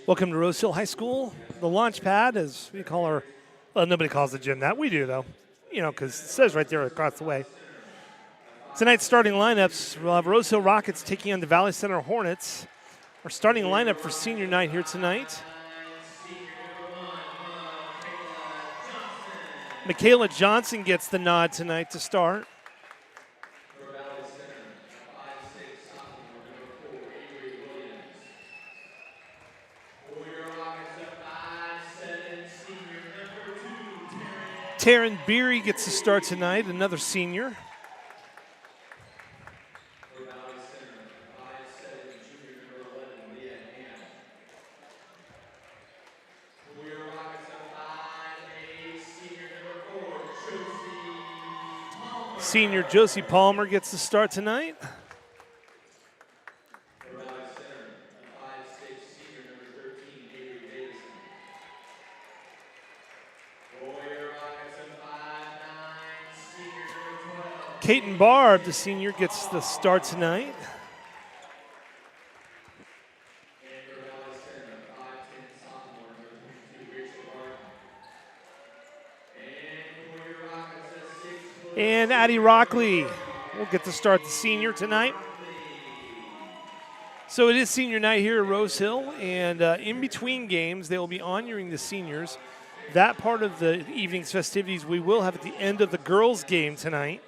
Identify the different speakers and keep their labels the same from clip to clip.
Speaker 1: Welcome to Rose Hill High School. The launch pad, as we call our, well, nobody calls the gym that. We do, though, because it says right there across the way. Tonight's starting lineups, we'll have Rose Hill Rockets taking on the Valley Center Hornets. Our starting lineup for senior night here tonight. Michaela Johnson gets the nod tonight to start. Taryn Beery gets the start tonight, another senior. Senior Josie Palmer gets the start tonight. Kaiten Barb, the senior, gets the start tonight. And Addie Rockley will get to start the senior tonight. So it is senior night here at Rose Hill, and in between games, they will be honoring the seniors. That part of the evening's festivities we will have at the end of the girls' game tonight.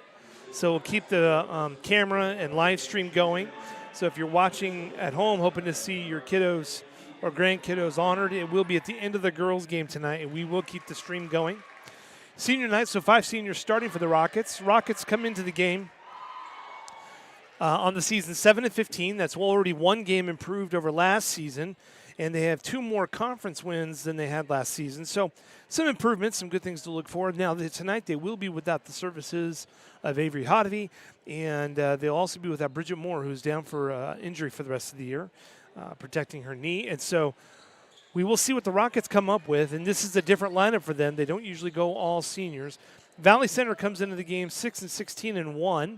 Speaker 1: So we'll keep the camera and live stream going. So if you're watching at home, hoping to see your kiddos or grandkiddos honored, it will be at the end of the girls' game tonight, and we will keep the stream going. Senior night, so 5 seniors starting for the Rockets. Rockets come into the game on the season 7-15. That's already one game improved over last season, and they have 2 more conference wins than they had last season. So some improvements, some good things to look forward. Now, tonight they will be without the services of Avery Hodivy, and they'll also be without Bridget Moore, who's down for injury for the rest of the year, protecting her knee. And so we will see what the Rockets come up with, and this is a different lineup for them. They don't usually go all seniors. Valley Center comes into the game 6-16-1.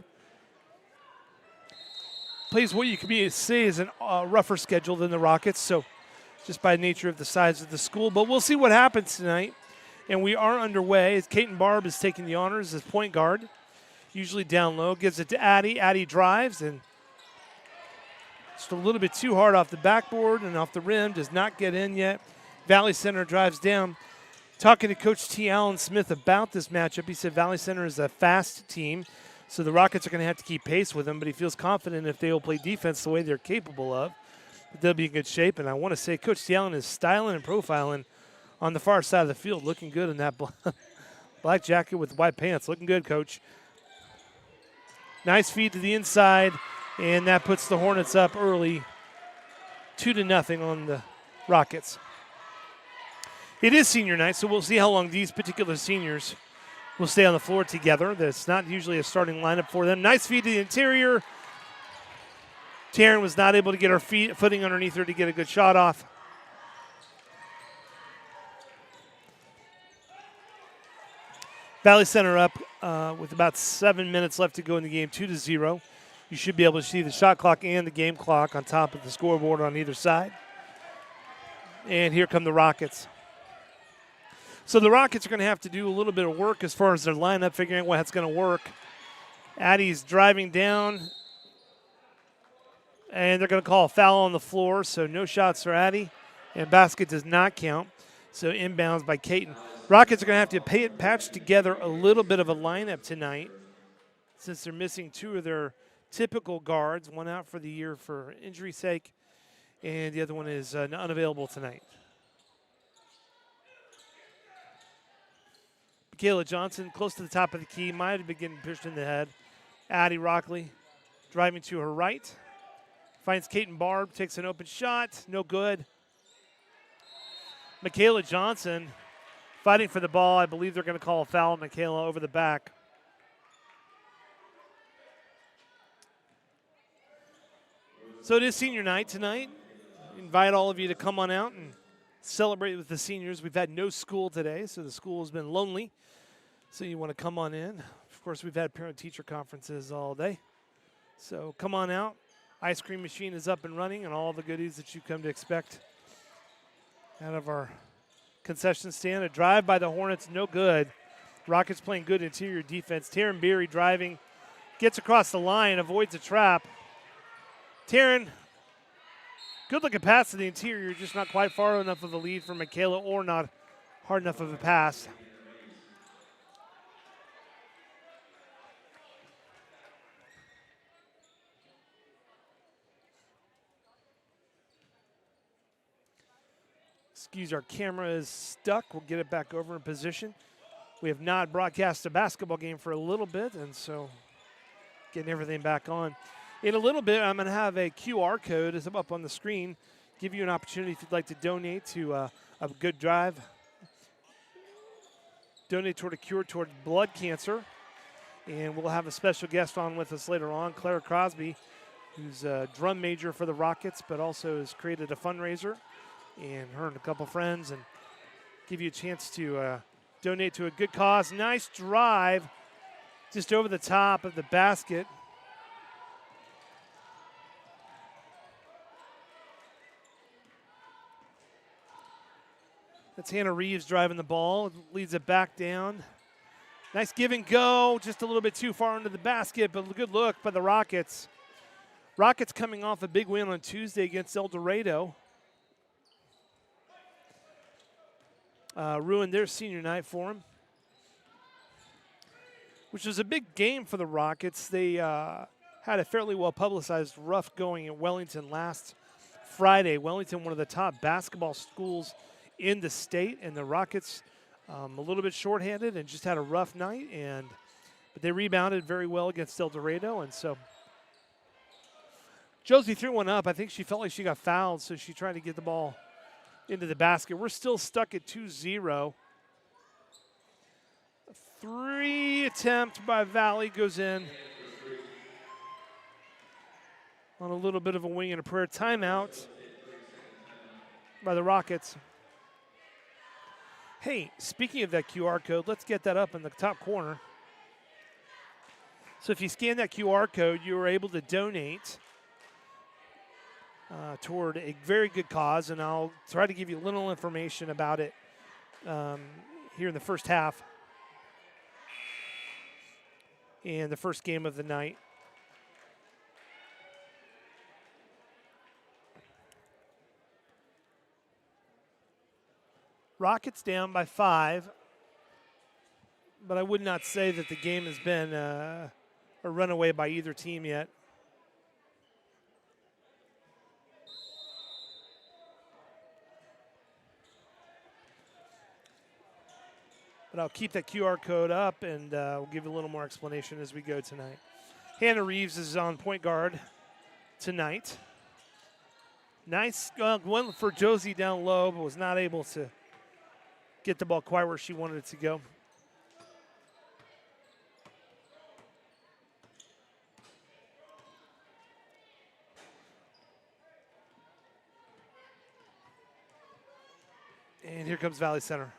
Speaker 1: Plays what you could say is a rougher schedule than the Rockets, so just by nature of the size of the school. But we'll see what happens tonight, and we are underway. As Kaiten Barb is taking the honors as point guard, usually down low, gives it to Addie. Addie drives, and just a little bit too hard off the backboard and off the rim, does not get in yet. Valley Center drives down. Talking to Coach T. Allen Smith about this matchup, he said Valley Center is a fast team, so the Rockets are going to have to keep pace with them, but he feels confident if they will play defense the way they're capable of, they'll be in good shape. And I want to say Coach T. Allen is styling and profiling on the far side of the field, looking good in that black jacket with white pants. Looking good, Coach. Nice feed to the inside. And that puts the Hornets up early, 2-0 on the Rockets. It is senior night, so we'll see how long these particular seniors will stay on the floor together. That's not usually a starting lineup for them. Nice feed to the interior. Taryn was not able to get her footing underneath her to get a good shot off. Valley Center up with about 7 minutes left to go in the game, 2-0. You should be able to see the shot clock and the game clock on top of the scoreboard on either side. And here come the Rockets. So the Rockets are going to have to do a little bit of work as far as their lineup, figuring out what's going to work. Addie's driving down, and they're going to call a foul on the floor, so no shots for Addie, and basket does not count. So inbounds by Kaiten. Rockets are going to have to patch together a little bit of a lineup tonight since they're missing 2 of their typical guards, one out for the year for injury's sake, and the other one is unavailable tonight. Michaela Johnson, close to the top of the key, might have been getting pushed in the head. Addie Rockley driving to her right. Finds Kaiten Barb, takes an open shot, no good. Michaela Johnson fighting for the ball. I believe they're going to call a foul on Michaela over the back. So it is senior night tonight. Invite all of you to come on out and celebrate with the seniors. We've had no school today, so the school has been lonely. So you want to come on in. Of course, we've had parent-teacher conferences all day. So come on out. Ice cream machine is up and running and all the goodies that you come to expect out of our concession stand. A drive by the Hornets, no good. Rockets playing good interior defense. Taryn Beery driving, gets across the line, avoids a trap. Taryn, good looking pass to the interior, just not quite far enough of a lead for Michaela or not hard enough of a pass. Excuse, our camera is stuck. We'll get it back over in position. We have not broadcast a basketball game for a little bit, and so getting everything back on. In a little bit, I'm going to have a QR code as I'm up on the screen, give you an opportunity if you'd like to donate to a good drive. Donate toward a cure toward blood cancer. And we'll have a special guest on with us later on, Clara Crosby, who's a drum major for the Rockets, but also has created a fundraiser. And her and a couple friends, and give you a chance to donate to a good cause. Nice drive just over the top of the basket. That's Hannah Reeves driving the ball, leads it back down. Nice give and go, just a little bit too far into the basket, but a good look by the Rockets. Rockets coming off a big win on Tuesday against El Dorado. Ruined their senior night for them, which was a big game for the Rockets. They had a fairly well-publicized rough going at Wellington last Friday. Wellington, one of the top basketball schools in the state, and the Rockets a little bit shorthanded and just had a rough night. But they rebounded very well against El Dorado, and so Josie threw one up. I think she felt like she got fouled, so she tried to get the ball into the basket. We're still stuck at 2-0. Three attempt by Valley goes in on a little bit of a wing and a prayer. Timeout by the Rockets. Hey, speaking of that QR code, let's get that up in the top corner. So if you scan that QR code, you are able to donate toward a very good cause, and I'll try to give you a little information about it here in the first half and the first game of the night. Rockets down by 5, but I would not say that the game has been a runaway by either team yet. But I'll keep that QR code up, and we'll give you a little more explanation as we go tonight. Hannah Reeves is on point guard tonight. Nice one for Josie down low, but was not able to get the ball quite where she wanted it to go. And here comes Valley Center.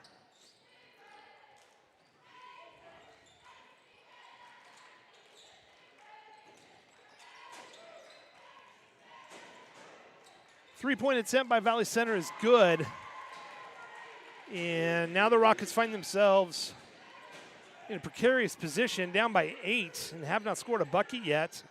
Speaker 1: Three-point attempt by Valley Center is good. And now the Rockets find themselves in a precarious position, down by 8, and have not scored a bucket yet.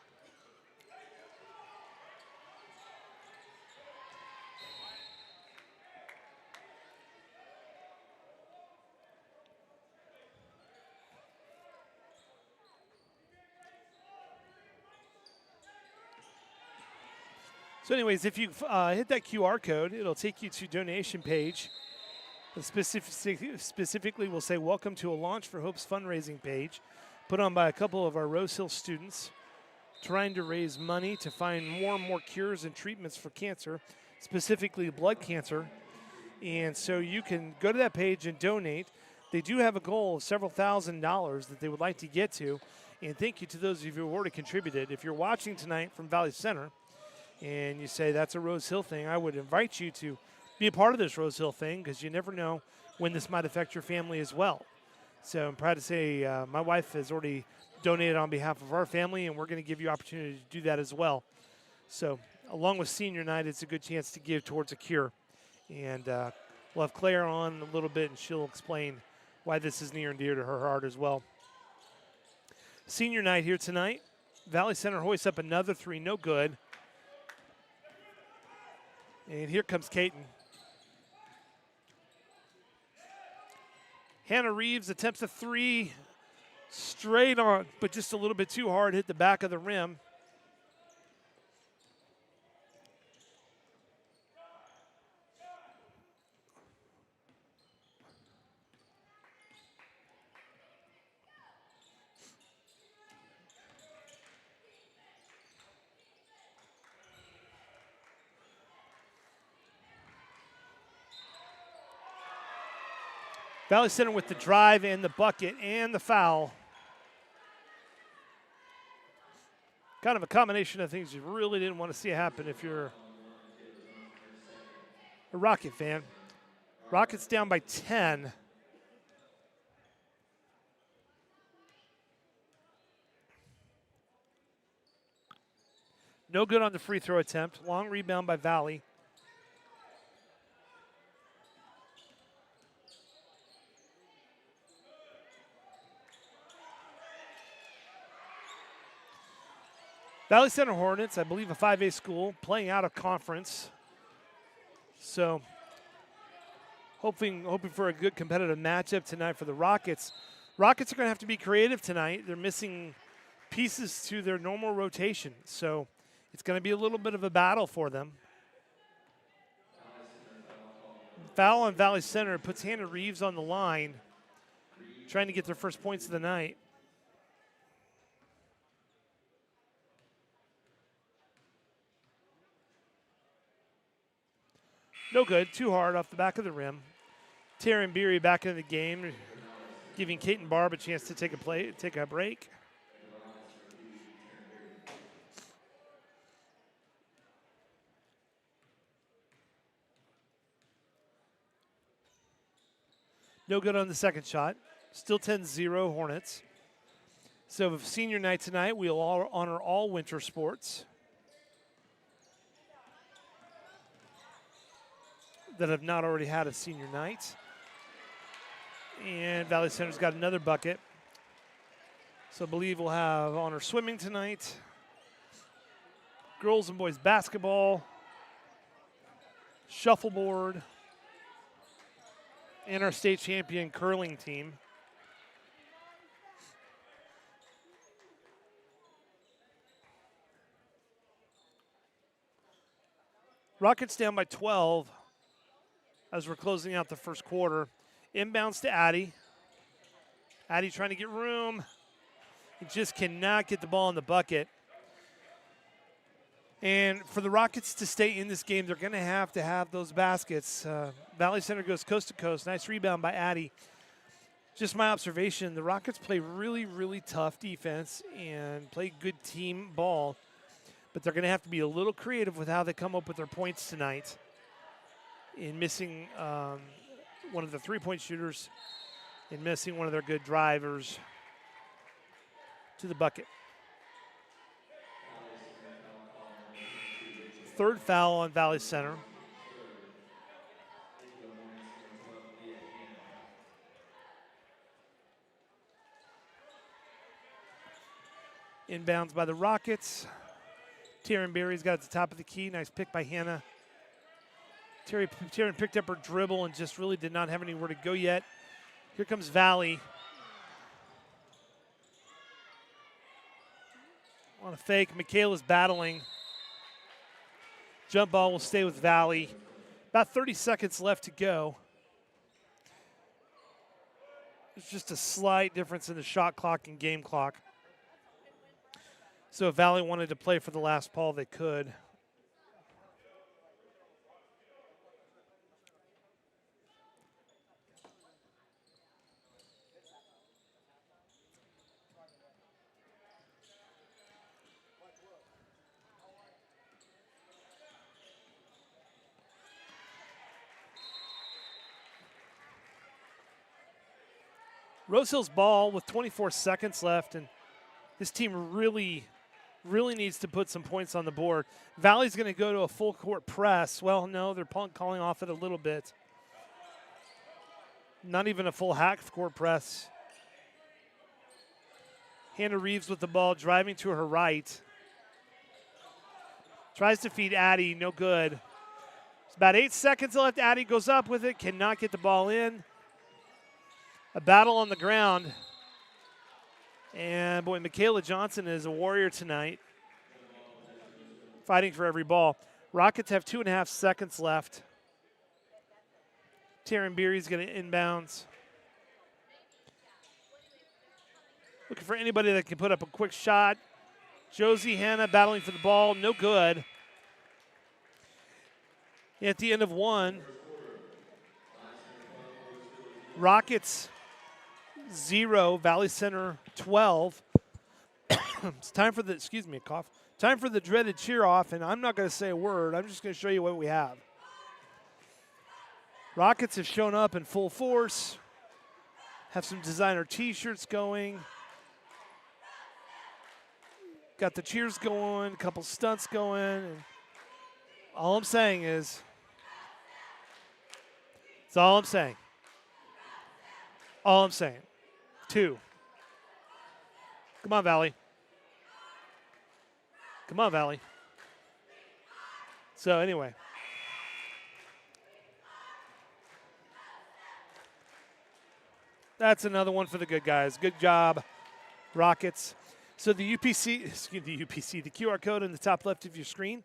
Speaker 1: So anyways, if you hit that QR code, it'll take you to donation page. Specifically, we'll say welcome to a Launch for Hope's fundraising page put on by a couple of our Rose Hill students trying to raise money to find more and more cures and treatments for cancer, specifically blood cancer. And so you can go to that page and donate. They do have a goal of several $1,000s that they would like to get to. And thank you to those of you who have already contributed. If you're watching tonight from Valley Center and you say that's a Rose Hill thing, I would invite you to be a part of this Rose Hill thing, because you never know when this might affect your family as well. So I'm proud to say my wife has already donated on behalf of our family, and we're going to give you opportunity to do that as well. So along with senior night, it's a good chance to give towards a cure. And We'll have Claire on a little bit, and she'll explain why this is near and dear to her heart as well. Senior night here tonight. Valley Center hoists up another three, no good. And here comes Caton. Hannah Reeves attempts a three, straight on, but just a little bit too hard, hit the back of the rim. Valley Center with the drive and the bucket and the foul. Kind of a combination of things you really didn't want to see happen if you're a Rocket fan. Rockets down by 10. No good on the free throw attempt. Long rebound by Valley. Valley Center Hornets, I believe a 5A school, playing out of conference. So hoping for a good competitive matchup tonight for the Rockets. Rockets are going to have to be creative tonight. They're missing pieces to their normal rotation. So it's going to be a little bit of a battle for them. Foul on Valley Center puts Hannah Reeves on the line, trying to get their first points of the night. No good, too hard off the back of the rim. Taryn Beery back in the game, giving Caton Barb a chance to take a break. No good on the second shot. Still 10-0 Hornets. So senior night tonight, we'll honor all winter sports that have not already had a senior night. And Valley Center's got another bucket. So I believe we'll have honor swimming tonight, girls and boys basketball, shuffleboard, and our state champion curling team. Rockets down by 12 as we're closing out the first quarter. Inbounds to Addie. Addie trying to get room. He just cannot get the ball in the bucket. And for the Rockets to stay in this game, they're going to have those baskets. Valley Center goes coast to coast. Nice rebound by Addie. Just my observation, the Rockets play really, really tough defense and play good team ball. But they're going to have to be a little creative with how they come up with their points tonight. In missing one of the three-point shooters and missing one of their good drivers to the bucket. Third foul on Valley Center. Inbounds by the Rockets. Taryn Berry's got at the top of the key. Nice pick by Hannah. Taryn picked up her dribble and just really did not have anywhere to go yet. Here comes Valley. On a fake, Michaela's battling. Jump ball will stay with Valley. About 30 seconds left to go. There's just a slight difference in the shot clock and game clock. So if Valley wanted to play for the last ball, they could. Rose Hill's ball with 24 seconds left, and this team really needs to put some points on the board. Valley's going to go to a full court press. Well, no, they're calling off it a little bit. Not even a full half court press. Hannah Reeves with the ball, driving to her right. Tries to feed Addie, no good. It's about 8 seconds left. Addie goes up with it, cannot get the ball in. A battle on the ground. And boy, Michaela Johnson is a warrior tonight, fighting for every ball. Rockets have 2.5 seconds left. Taryn Beery's going to inbounds. Looking for anybody that can put up a quick shot. Josie Hanna battling for the ball, no good. At the end of one, Rockets 0, Valley Center 12. It's time for the, excuse me, a cough. Time for the dreaded cheer off, and I'm not going to say a word. I'm just going to show you what we have. Rockets have shown up in full force. Have some designer t-shirts going. Got the cheers going, a couple stunts going. And all I'm saying is, that's all I'm saying. All I'm saying. 2. Come on, Valley. Come on, Valley. So anyway. That's another one for the good guys. Good job, Rockets. So the the QR code in the top left of your screen,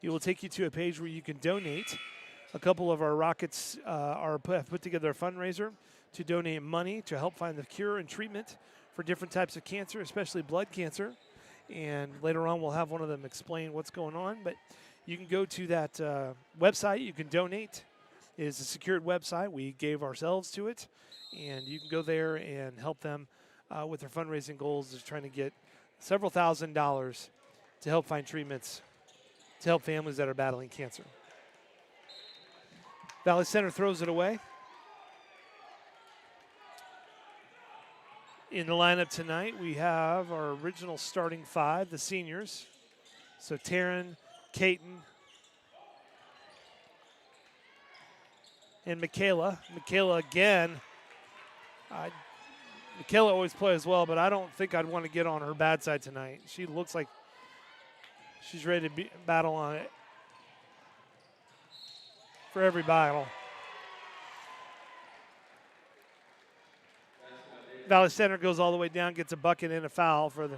Speaker 1: it will take you to a page where you can donate. A couple of our Rockets have put together a fundraiser to donate money to help find the cure and treatment for different types of cancer, especially blood cancer. And later on, we'll have one of them explain what's going on. But you can go to that website. You can donate. It is a secured website. We gave ourselves to it. And you can go there and help them with their fundraising goals, is trying to get several $1,000s to help find treatments to help families that are battling cancer. Valley Center throws it away. In the lineup tonight, we have our original starting 5, the seniors. So Taryn, Caton, and Michaela. Michaela again. Michaela always plays well, but I don't think I'd want to get on her bad side tonight. She looks like she's ready to battle on it for every battle. Valley Center goes all the way down, gets a bucket and a foul for the.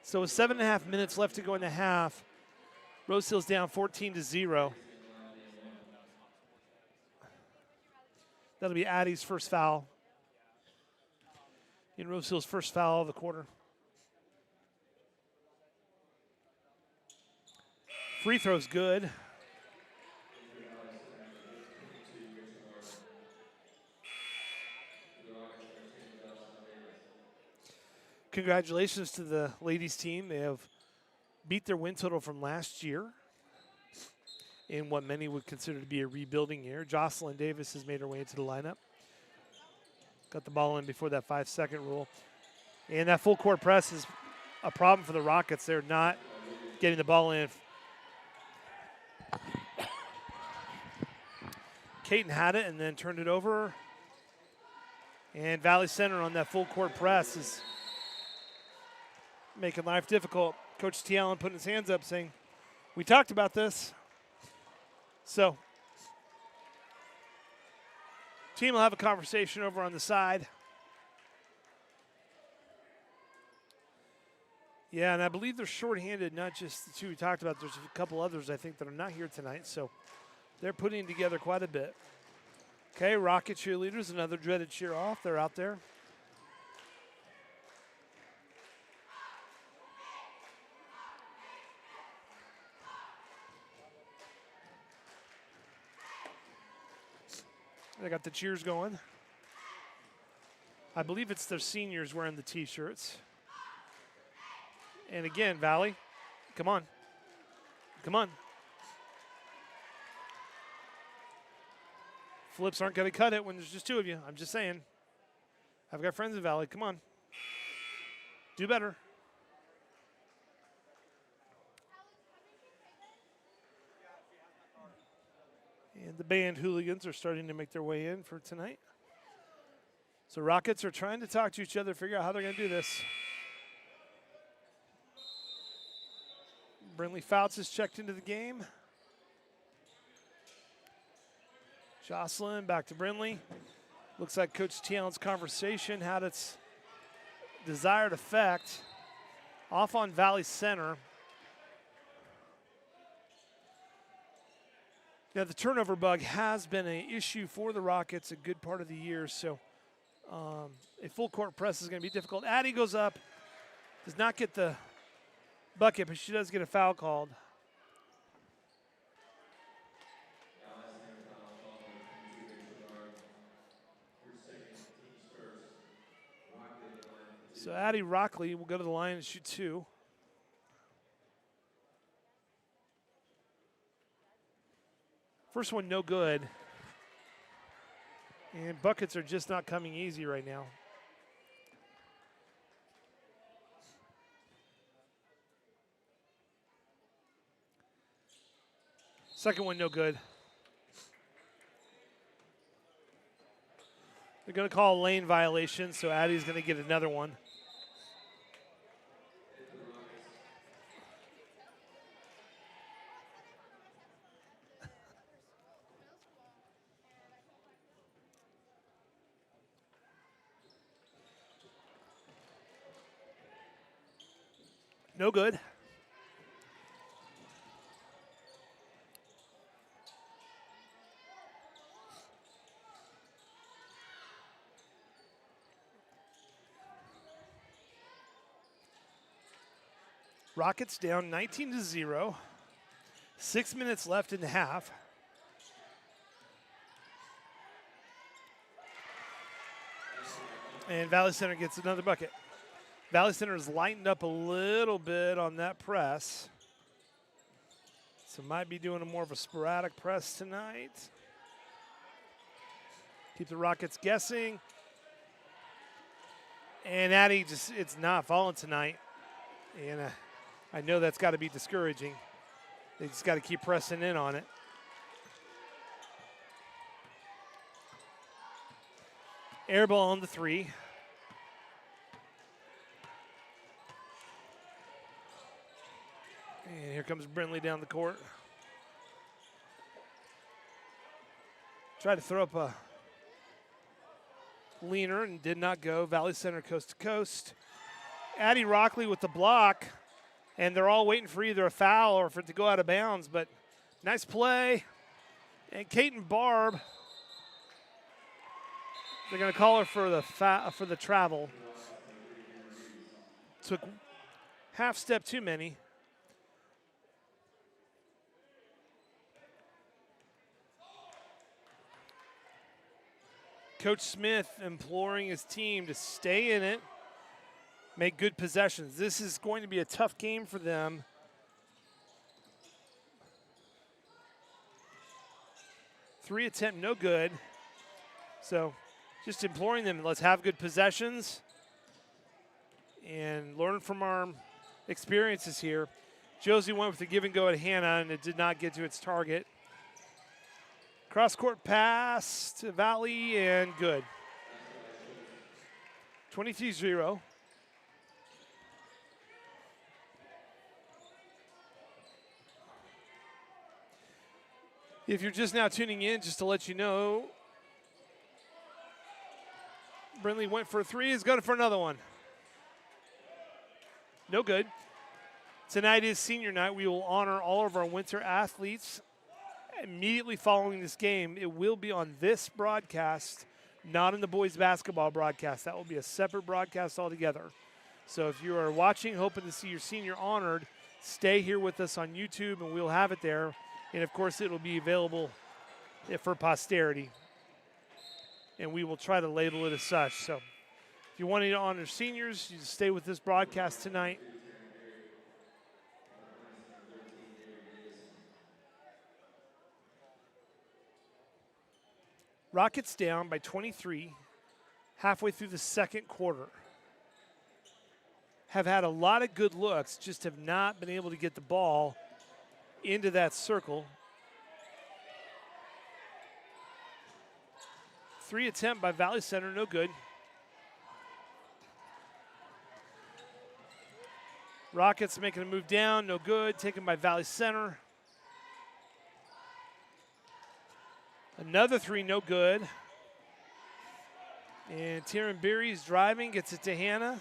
Speaker 1: So with 7.5 minutes left to go in the half, Rose Hill's down 14-0. That'll be Addie's first foul. In Rose Hill's first foul of the quarter. Free throw's good. Congratulations to the ladies team. They have beat their win total from last year in what many would consider to be a rebuilding year. Jocelyn Davis has made her way into the lineup. Got the ball in before that 5-second rule. And that full court press is a problem for the Rockets. They're not getting the ball in. Caton had it and then turned it over. And Valley Center on that full court press is making life difficult. Coach T. Allen putting his hands up saying, we talked about this. So, team will have a conversation over on the side. Yeah, and I believe they're shorthanded, not just the 2 we talked about. There's a couple others, I think, that are not here tonight. So, they're putting together quite a bit. Okay, Rocket cheerleaders, another dreaded cheer off. They're out there. They got the cheers going. I believe it's their seniors wearing the T-shirts. And again, Valley, come on. Come on. Flips aren't going to cut it when there's just 2 of you. I'm just saying. I've got friends in Valley. Come on. Do better. And the band hooligans are starting to make their way in for tonight. So Rockets are trying to talk to each other, figure out how they're going to do this. Brinley Fouts is checked into the game. Jocelyn back to Brinley. Looks like Coach T. conversation had its desired effect. Off on Valley Center. Now, the turnover bug has been an issue for the Rockets a good part of the year, so a full court press is going to be difficult. Addie goes up, does not get the bucket, but she does get a foul called. So Addie Rockley will go to the line and shoot 2. First one, no good. And buckets are just not coming easy right now. Second one, no good. They're going to call a lane violation, so Addie's going to get another one. No good. Rockets down 19-0. 6 minutes left in the half. And Valley Center gets another bucket. Valley Center has lightened up a little bit on that press. So might be doing a more of a sporadic press tonight. Keep the Rockets guessing. And Addie just, it's not falling tonight. And I know that's got to be discouraging. They just got to keep pressing in on it. Air ball on the 3. And here comes Brinley down the court. Tried to throw up a leaner and did not go. Valley Center coast to coast. Addie Rockley with the block. And they're all waiting for either a foul or for it to go out of bounds. But nice play. And Kate and Barb, they're going to call her for the travel. Took half step too many. Coach Smith imploring his team to stay in it, make good possessions. This is going to be a tough game for them. Three attempt, no good. So just imploring them, let's have good possessions and learn from our experiences here. Josie went with the give and go at Hannah, and it did not get to its target. Cross-court pass to Valley, and good. 23-0. If you're just now tuning in, just to let you know, Brinley went for a 3, is going for another one. No good. Tonight is senior night. We will honor all of our winter athletes. Immediately following this game, it will be on this broadcast, not in the boys basketball broadcast. That will be a separate broadcast altogether. So if you are watching, hoping to see your senior honored, stay here with us on YouTube, and we'll have it there. And, of course, it will be available for posterity. And we will try to label it as such. So if you want to honor seniors, you just stay with this broadcast tonight. Rockets down by 23 halfway through the second quarter. Have had a lot of good looks, just have not been able to get the ball into that circle. 3 attempt by Valley Center, no good. Rockets making a move down, no good. Taken by Valley Center. Another 3, no good. And Taryn Beery's driving, gets it to Hannah.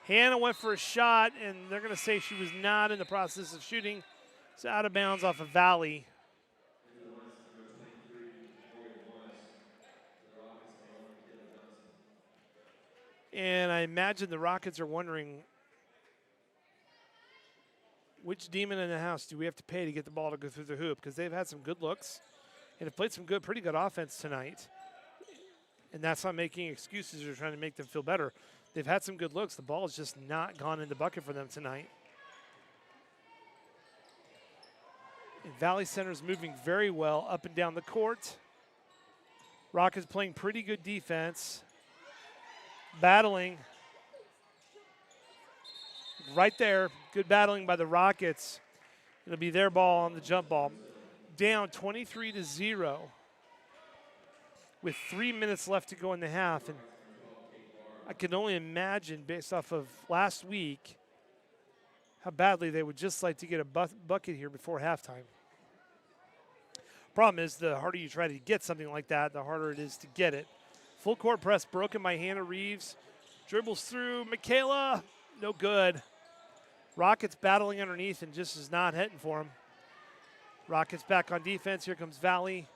Speaker 1: Hannah went for a shot, and they're going to say she was not in the process of shooting. It's out of bounds off of Valley. And I imagine the Rockets are wondering, which demon in the house do we have to pay to get the ball to go through the hoop? Because they've had some good looks and have played some pretty good offense tonight. And that's not making excuses or trying to make them feel better. They've had some good looks. The ball has just not gone in the bucket for them tonight. And Valley Center is moving very well up and down the court. Rockets playing pretty good defense. Battling. Right there. Good battling by the Rockets. It'll be their ball on the jump ball. Down 23-0 with 3 minutes left to go in the half. And I can only imagine, based off of last week, how badly they would just like to get a bucket here before halftime. Problem is, the harder you try to get something like that, the harder it is to get it. Full court press broken by Hannah Reeves. Dribbles through. Michaela, no good. Rockets battling underneath and just is not hitting for him. Rockets back on defense. Here comes Valley.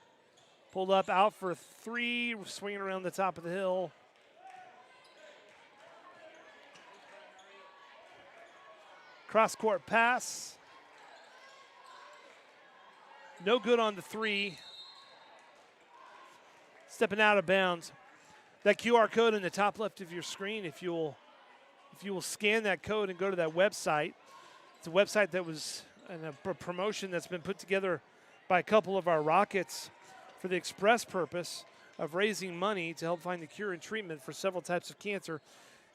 Speaker 1: Pulled up, out for 3, swinging around the top of the hill. Cross-court pass. No good on the 3. Stepping out of bounds. That QR code in the top left of your screen, if you will scan that code and go to that website. It's a website that was a promotion that's been put together by a couple of our Rockets for the express purpose of raising money to help find the cure and treatment for several types of cancer,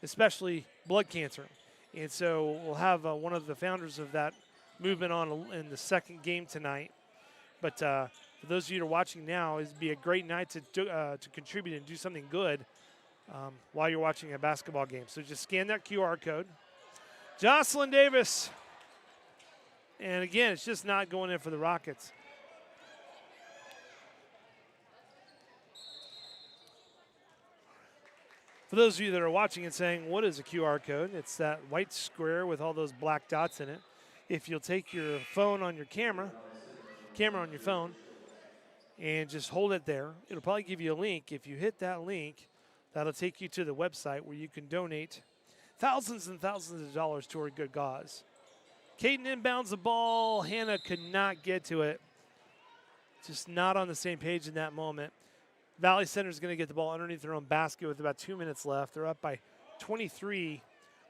Speaker 1: especially blood cancer. And so we'll have one of the founders of that movement on in the second game tonight. But for those of you that are watching now, it'd be a great night to contribute and do something good while you're watching a basketball game. So just scan that QR code. Jocelyn Davis. And again, it's just not going in for the Rockets. For those of you that are watching and saying, what is a QR code? It's that white square with all those black dots in it. If you'll take your phone on your camera on your phone, and just hold it there, it'll probably give you a link. If you hit that link, that'll take you to the website where you can donate thousands and thousands of dollars toward good cause. Caden inbounds the ball. Hannah could not get to it. Just not on the same page in that moment. Valley Center is going to get the ball underneath their own basket with about 2 minutes left. They're up by 23.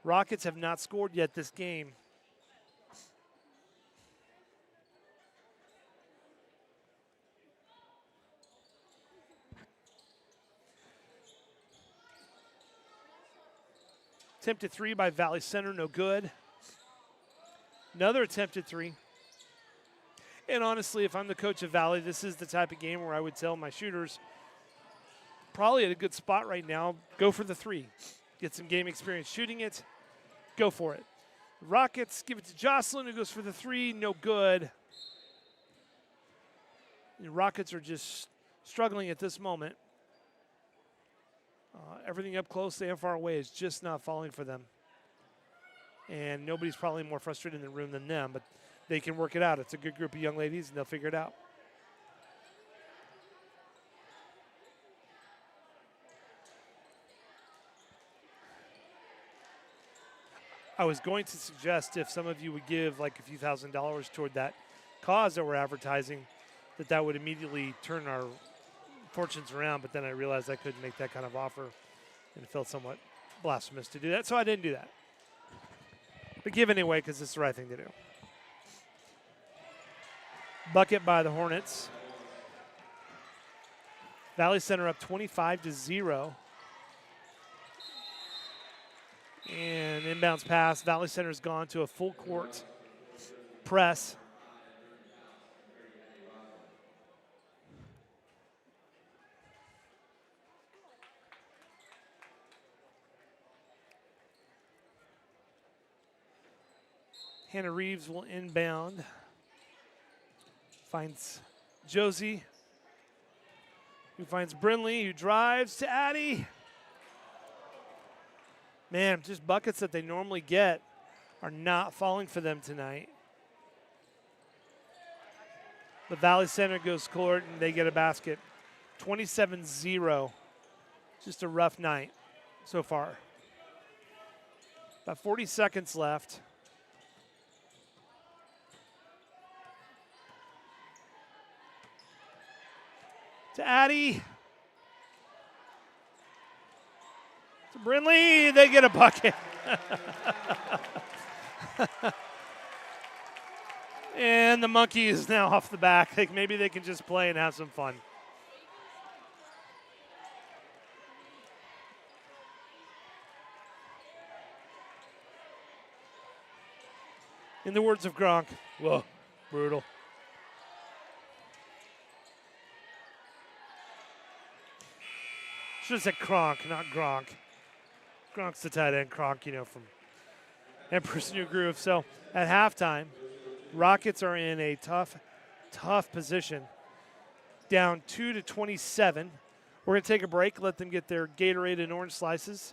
Speaker 1: Rockets have not scored yet this game. Attempted 3 by Valley Center, no good. Another attempted 3. And honestly, if I'm the coach of Valley, this is the type of game where I would tell my shooters, probably at a good spot right now, go for the 3. Get some game experience shooting it. Go for it. Rockets give it to Jocelyn, who goes for the 3, no good. The Rockets are just struggling at this moment. Everything up close and far away is just not falling for them. And nobody's probably more frustrated in the room than them, but they can work it out. It's a good group of young ladies, and they'll figure it out. I was going to suggest if some of you would give like a few $1,000s toward that cause that we're advertising, that would immediately turn our fortunes around, but then I realized I couldn't make that kind of offer, and it felt somewhat blasphemous to do that, so I didn't do that. But give anyway, because it's the right thing to do. Bucket by the Hornets. Valley Center up 25-0. And inbounds pass. Valley Center's gone to a full court press. Hannah Reeves will inbound. Finds Josie, who finds Brinley, who drives to Addie. Man, just buckets that they normally get are not falling for them tonight. The Valley Center goes court and they get a basket. 27-0. Just a rough night so far. About 40 seconds left. To Addie. To Brinley, they get a bucket. And the monkey is now off the back. Like maybe they can just play and have some fun. In the words of Gronk, whoa, brutal. Should have said Kronk, not Gronk. Gronk's the tight end. Kronk, from Emperor's New Groove. So at halftime, Rockets are in a tough position. Down 2-27. We're going to take a break, let them get their Gatorade and orange slices.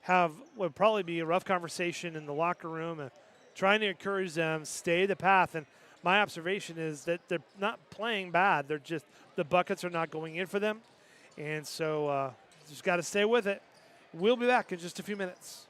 Speaker 1: Have what would probably be a rough conversation in the locker room and trying to encourage them stay the path. And my observation is that they're not playing bad. They're just the buckets are not going in for them. And so just got to stay with it. We'll be back in just a few minutes.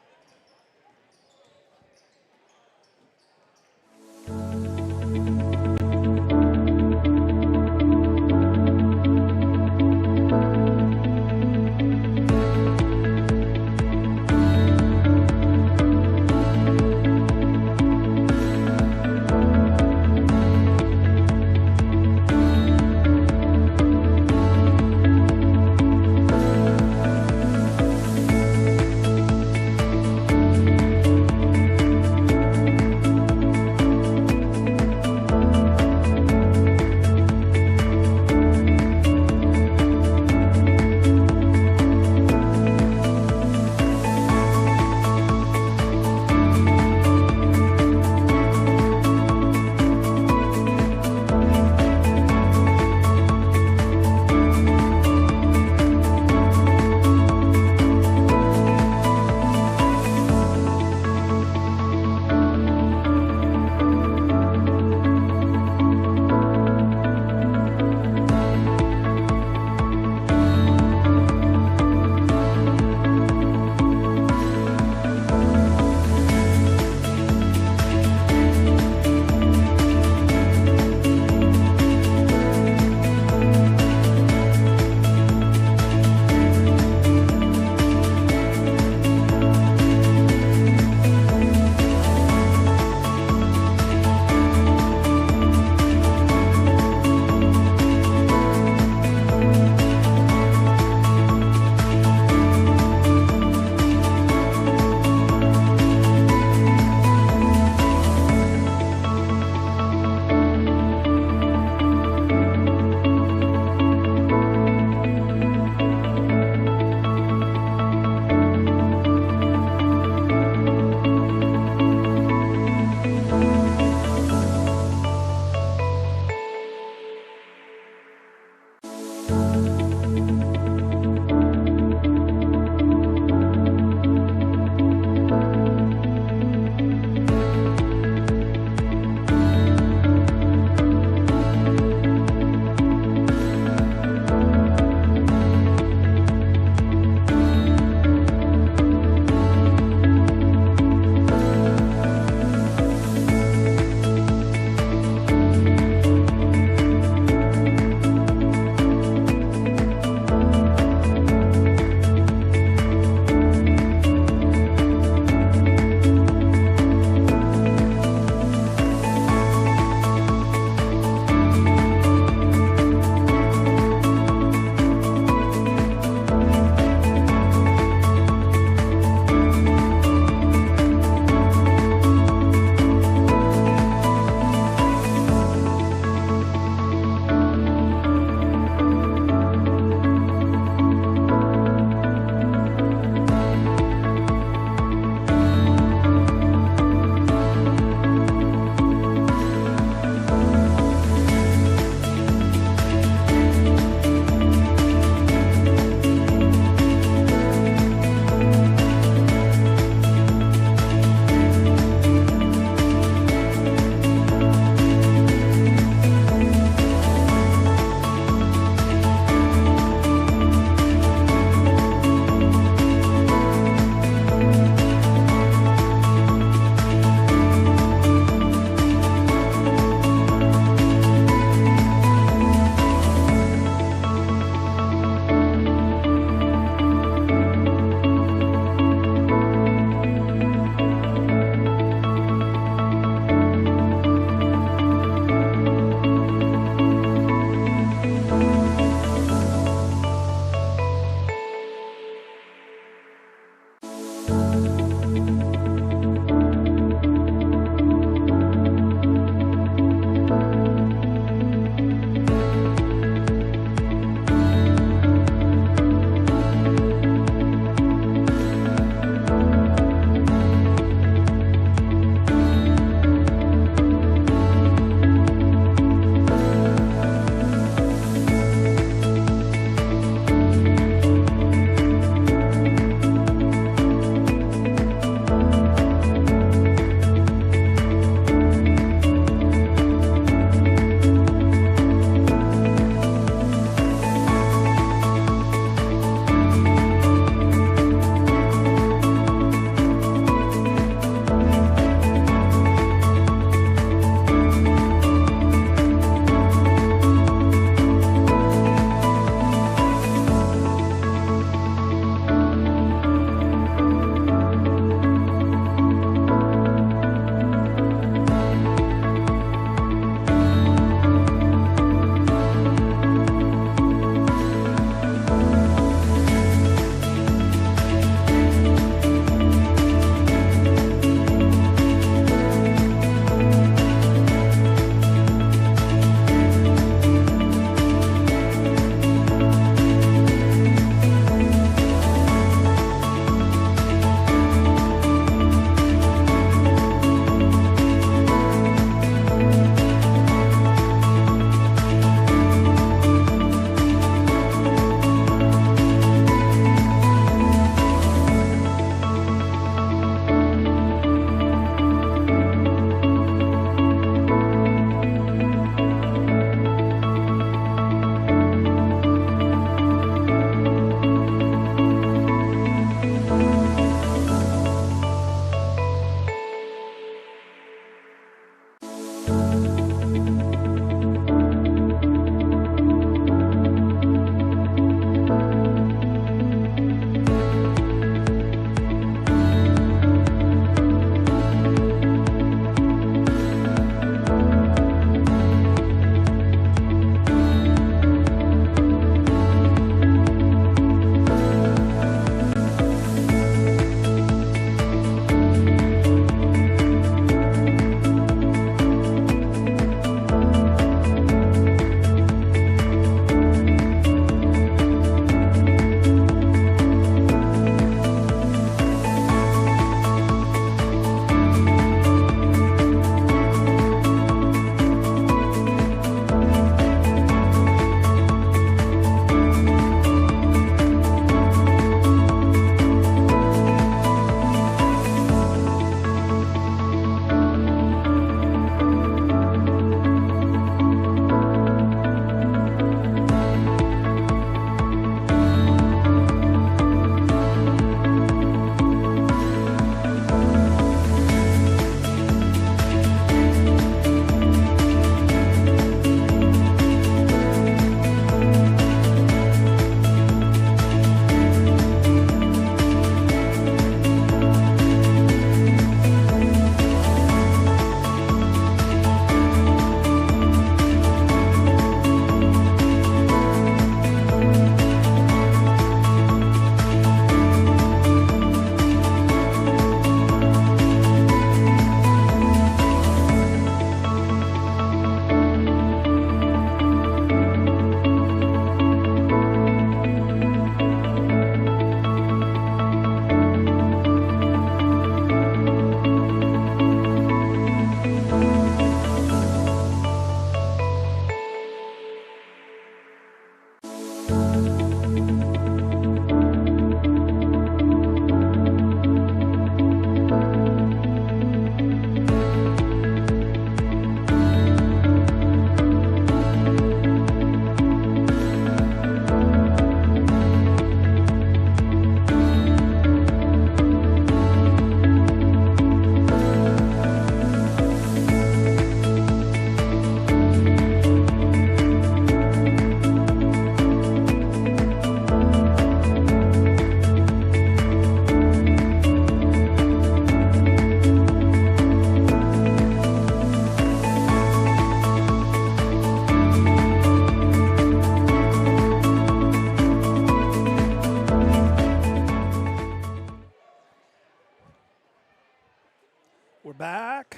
Speaker 1: We're back.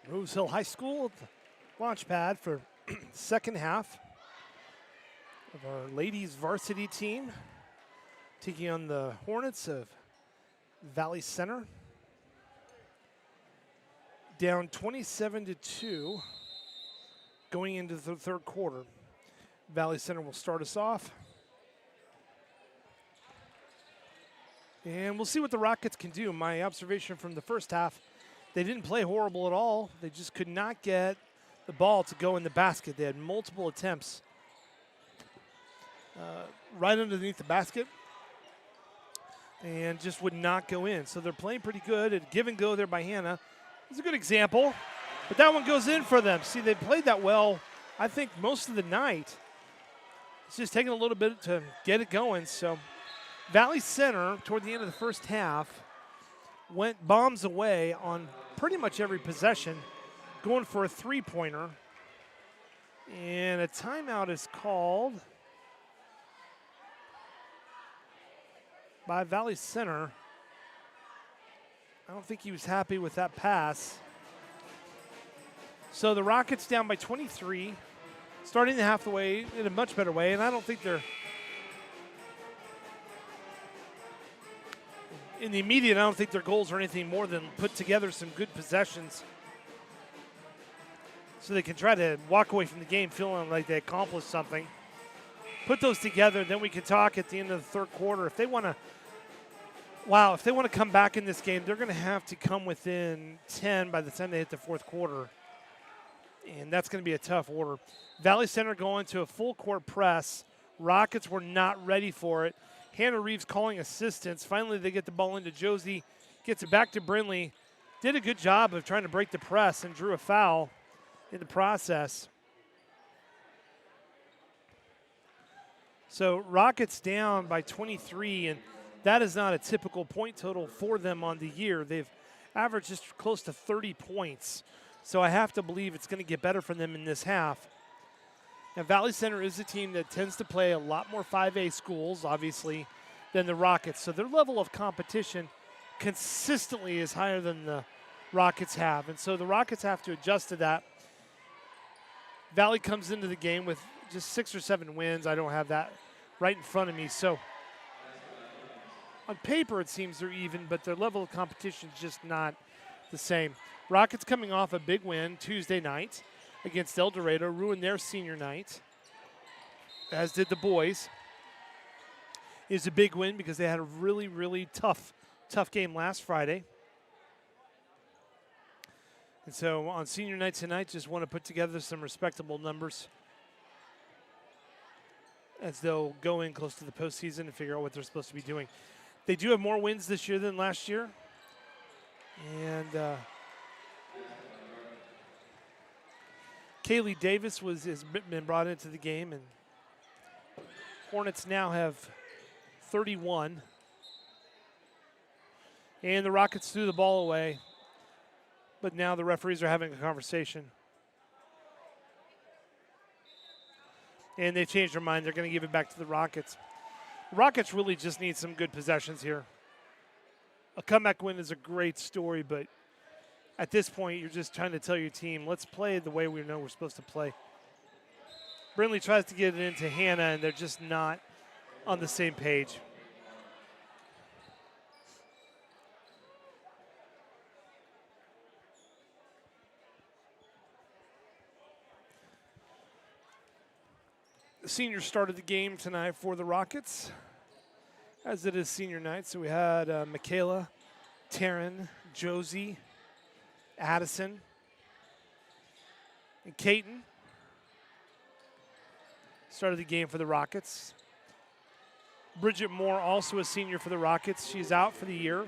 Speaker 1: Rose Hill High School, the launch pad for second half of our ladies varsity team, taking on the Hornets of Valley Center. Down 27-2 going into the third quarter. Valley Center will start us off. And we'll see what the Rockets can do. My observation from the first half, they didn't play horrible at all. They just could not get the ball to go in the basket. They had multiple attempts right underneath the basket and just would not go in. So they're playing pretty good. A give and go there by Hannah. It's a good example, but that one goes in for them. See, they played that well, I think, most of the night. It's just taking a little bit to get it going. So Valley Center, toward the end of the first half, went bombs away on pretty much every possession, going for a three-pointer. And a timeout is called by Valley Center. I don't think he was happy with that pass. So the Rockets down by 23, starting the halfway in a much better way, and I don't think they're in the immediate, I don't think their goals are anything more than put together some good possessions so they can try to walk away from the game feeling like they accomplished something. Put those together, then we can talk at the end of the third quarter. If they want to come back in this game, they're going to have to come within 10 by the time they hit the fourth quarter. And that's going to be a tough order. Valley Center going to a full court press. Rockets were not ready for it. Hannah Reeves calling assistance. Finally, they get the ball into Josie. Gets it back to Brinley. Did a good job of trying to break the press and drew a foul in the process. So Rockets down by 23, and that is not a typical point total for them on the year. They've averaged just close to 30 points. So I have to believe it's going to get better for them in this half. Now, Valley Center is a team that tends to play a lot more 5A schools, obviously, than the Rockets. So their level of competition consistently is higher than the Rockets have. And so the Rockets have to adjust to that. Valley comes into the game with just 6 or 7 wins. I don't have that right in front of me. So on paper, it seems they're even, but their level of competition is just not the same. Rockets coming off a big win Tuesday night against El Dorado, ruined their senior night, as did the boys. It was a big win because they had a really, really tough game last Friday. And so on senior night tonight, just want to put together some respectable numbers as they'll go in close to the postseason and figure out what they're supposed to be doing. They do have more wins this year than last year. And Kaylee Davis has been brought into the game, and Hornets now have 31. And the Rockets threw the ball away, but now the referees are having a conversation. And they changed their mind. They're going to give it back to the Rockets. The Rockets really just need some good possessions here. A comeback win is a great story, but at this point, you're just trying to tell your team, let's play the way we know we're supposed to play. Brinley tries to get it into Hannah, and they're just not on the same page. The seniors started the game tonight for the Rockets, as it is senior night. So we had Michaela, Taryn, Josie, Addison, and Caton started the game for the Rockets. Bridget Moore, also a senior for the Rockets. She's out for the year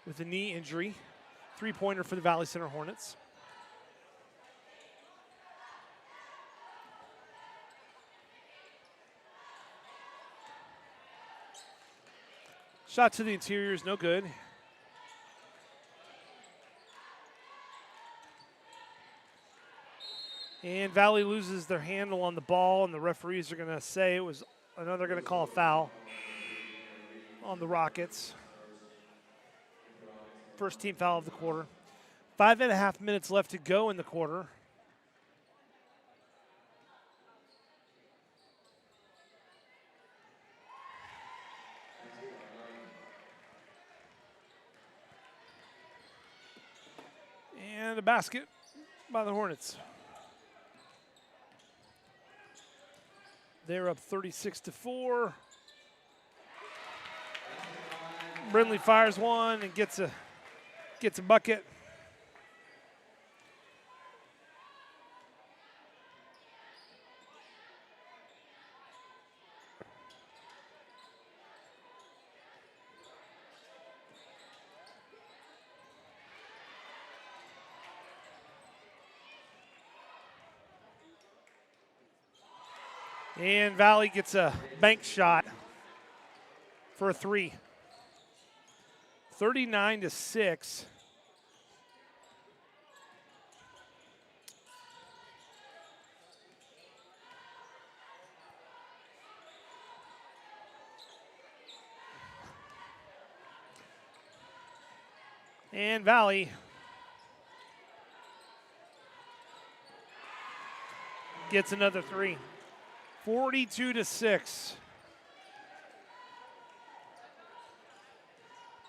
Speaker 1: with a knee injury. Three-pointer for the Valley Center Hornets. Shot to the interior is no good. And Valley loses their handle on the ball, and the referees are going to say it was another going to call a foul on the Rockets. first team foul of the quarter. 5.5 minutes left to go in the quarter. And a basket by the Hornets. They're up 36-4. Brindley fires one and gets a bucket. And Valley gets a bank shot for a three. 39-6. And Valley gets another three. 42-6.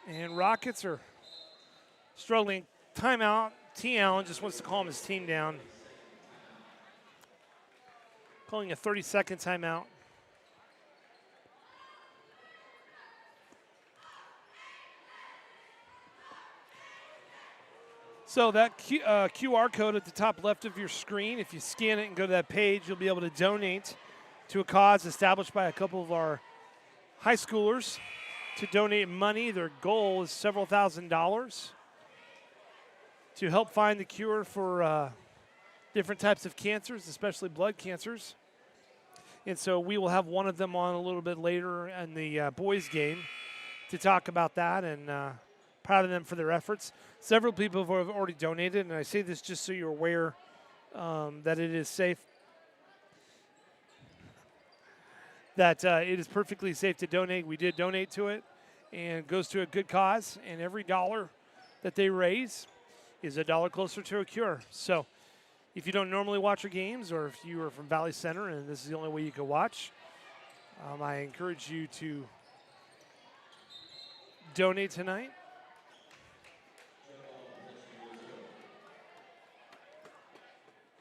Speaker 1: And Rockets are struggling. Timeout. T. Allen just wants to calm his team down. Calling a 30-second timeout. So that QR code at the top left of your screen, if you scan it and go to that page, you'll be able to donate to a cause established by a couple of our high schoolers to donate money. Their goal is several $1,000s to help find the cure for different types of cancers, especially blood cancers. And so we will have one of them on a little bit later in the boys' game to talk about that, and proud of them for their efforts. Several people have already donated, and I say this just so you're aware that it is safe, that it is perfectly safe to donate. We did donate to it, and it goes to a good cause, and every dollar that they raise is a dollar closer to a cure. So if you don't normally watch our games, or if you are from Valley Center and this is the only way you can watch, I encourage you to donate tonight.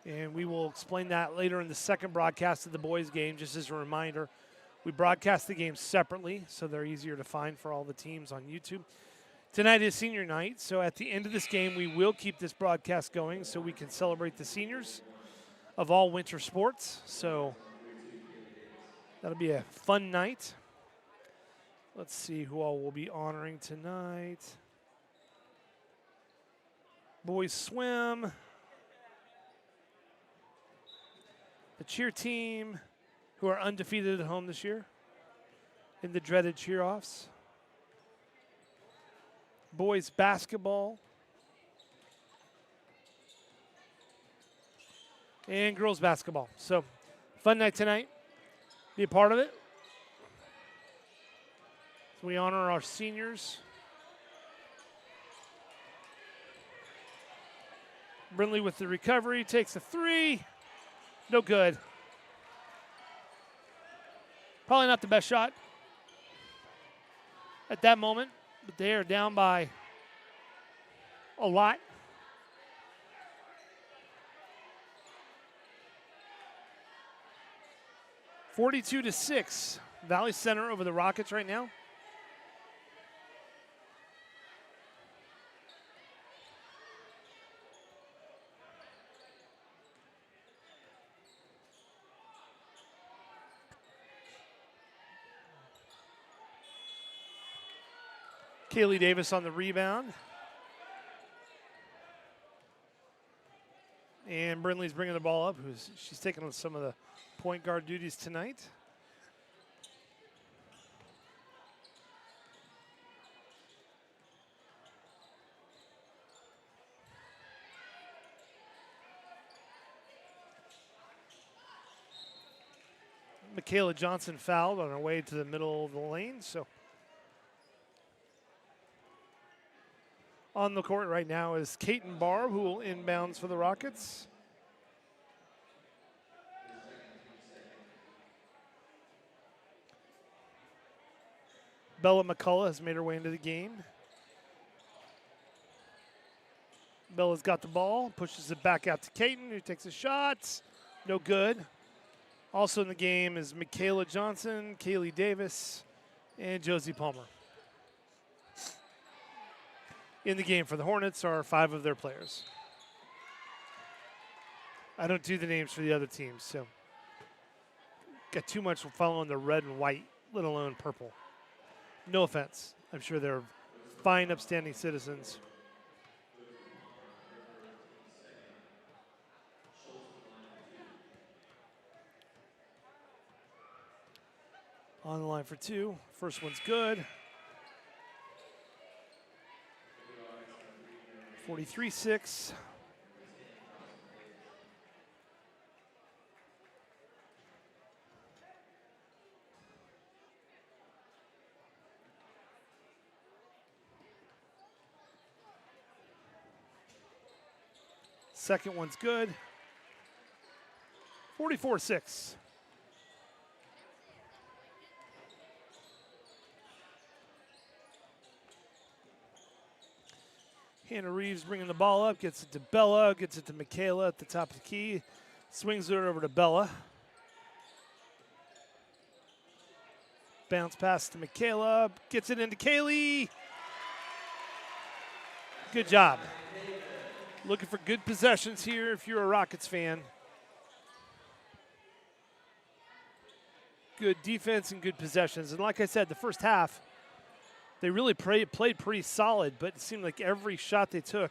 Speaker 1: And we will explain that later in the second broadcast of the boys' game. Just as a reminder, we broadcast the games separately, so they're easier to find for all the teams on YouTube. Tonight is senior night, so at the end of this game, we will keep this broadcast going so we can celebrate the seniors of all winter sports. So that'll be a fun night. Let's see who all will be honoring tonight. Boys swim. The cheer team, who are undefeated at home this year in the dreaded cheer-offs. Boys basketball. And girls basketball. So, fun night tonight. Be a part of it. So we honor our seniors. Brindley with the recovery, takes a three. No good. Probably not the best shot at that moment, but they are down by a lot. (42-6). Valley Center over the Rockets right now. Kaylee Davis on the rebound. And Brindley's bringing the ball up. She's taking on some of the point guard duties tonight. Michaela Johnson fouled on her way to the middle of the lane, so On the court right now is Caton Barr, who will inbounds for the Rockets. Bella McCullough has made her way into the game. Bella's got the ball, pushes it back out to Caton, who takes a shot. No good. Also in the game is Michaela Johnson, Kaylee Davis, and Josie Palmer. In the game for the Hornets are 5 of their players. I don't do the names for the other teams, so got too much following the red and white, let alone purple. No offense. I'm sure they're fine, upstanding citizens. On the line for 2. First one's good. 43-6. Second one's good. 44-6. Hannah Reeves bringing the ball up, gets it to Bella, gets it to Michaela at the top of the key, swings it over to Bella. Bounce pass to Michaela, gets it into Kaylee. Good job. Looking for good possessions here if you're a Rockets fan. Good defense and good possessions. And like I said, the first half, they really played pretty solid, but it seemed like every shot they took,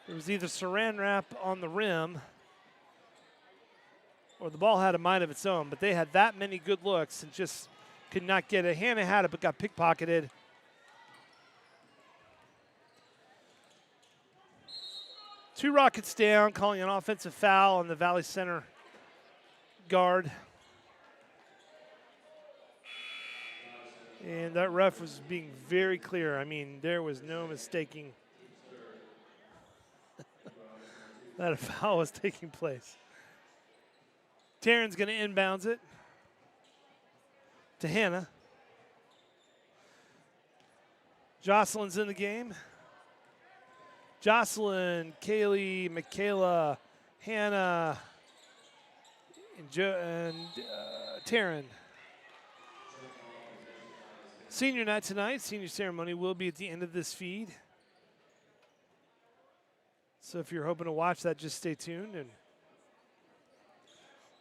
Speaker 1: it was either saran wrap on the rim or the ball had a mind of its own. But they had that many good looks and just could not get it. Hannah had it, but got pickpocketed. Two Rockets down, calling an offensive foul on the Valley Center guard. And that ref was being very clear. I mean, there was no mistaking that a foul was taking place. Taryn's going to inbounds it to Hannah. Jocelyn's in the game. Jocelyn, Kaylee, Michaela, Hannah, and Taryn. Senior night tonight. Senior ceremony will be at the end of this feed. So if you're hoping to watch that, just stay tuned and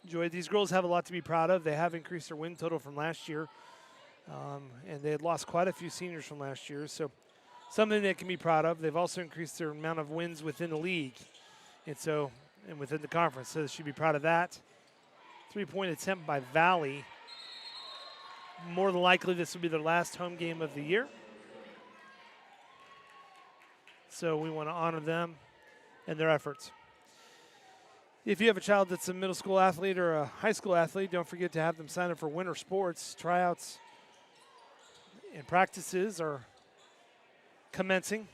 Speaker 1: enjoy it. These girls have a lot to be proud of. They have increased their win total from last year. And they had lost quite a few seniors from last year. So something they can be proud of. They've also increased their amount of wins within the league. And within the conference. So they should be proud of that. 3-point attempt by Valley. More than likely, this will be their last home game of the year. So we want to honor them and their efforts. If you have a child that's a middle school athlete or a high school athlete, don't forget to have them sign up for winter sports. Tryouts and practices are commencing.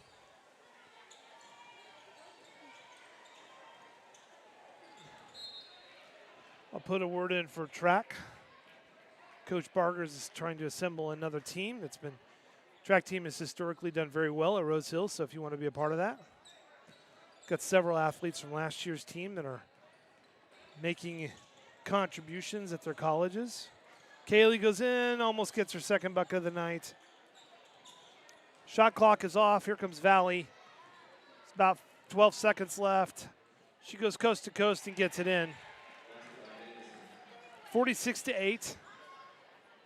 Speaker 1: I'll put a word in for track. Coach Bargers is trying to assemble another team. Track team has historically done very well at Rose Hill, so if you want to be a part of that. Got several athletes from last year's team that are making contributions at their colleges. Kaylee goes in, almost gets her second bucket of the night. Shot clock is off. Here comes Valley. It's about 12 seconds left. She goes coast to coast and gets it in. 46-8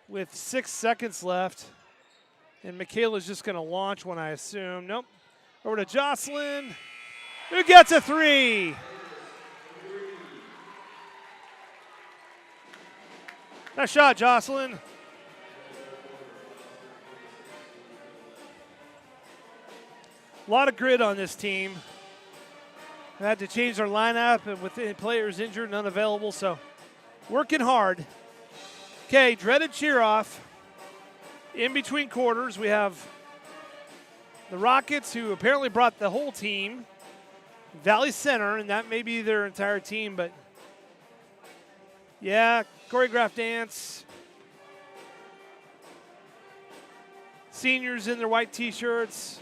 Speaker 1: with 6 seconds left. And Michaela's just going to launch one, I assume. Nope. Over to Jocelyn, who gets a three. Nice shot, Jocelyn. A lot of grit on this team. They had to change their lineup, and with the players injured and unavailable, so working hard. Okay, dreaded cheer off. In between quarters, we have The Rockets, who apparently brought the whole team, Valley Center, and that may be their entire team, but yeah, choreographed dance. Seniors in their white t-shirts.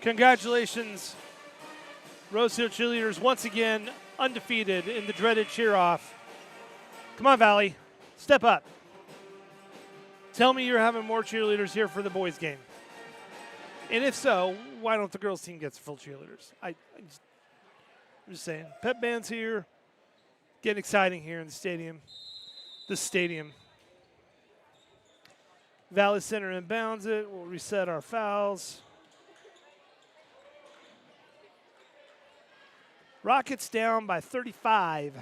Speaker 1: Congratulations, Rose Hill cheerleaders, once again undefeated in the dreaded cheer-off. Come on, Valley, step up. Tell me you're having more cheerleaders here for the boys' game. And if so, why don't the girls' team get full cheerleaders? I'm just saying. Pep band's here. Getting exciting here in the stadium. The stadium. Valley Center inbounds it. We'll reset our fouls. Rockets down by 35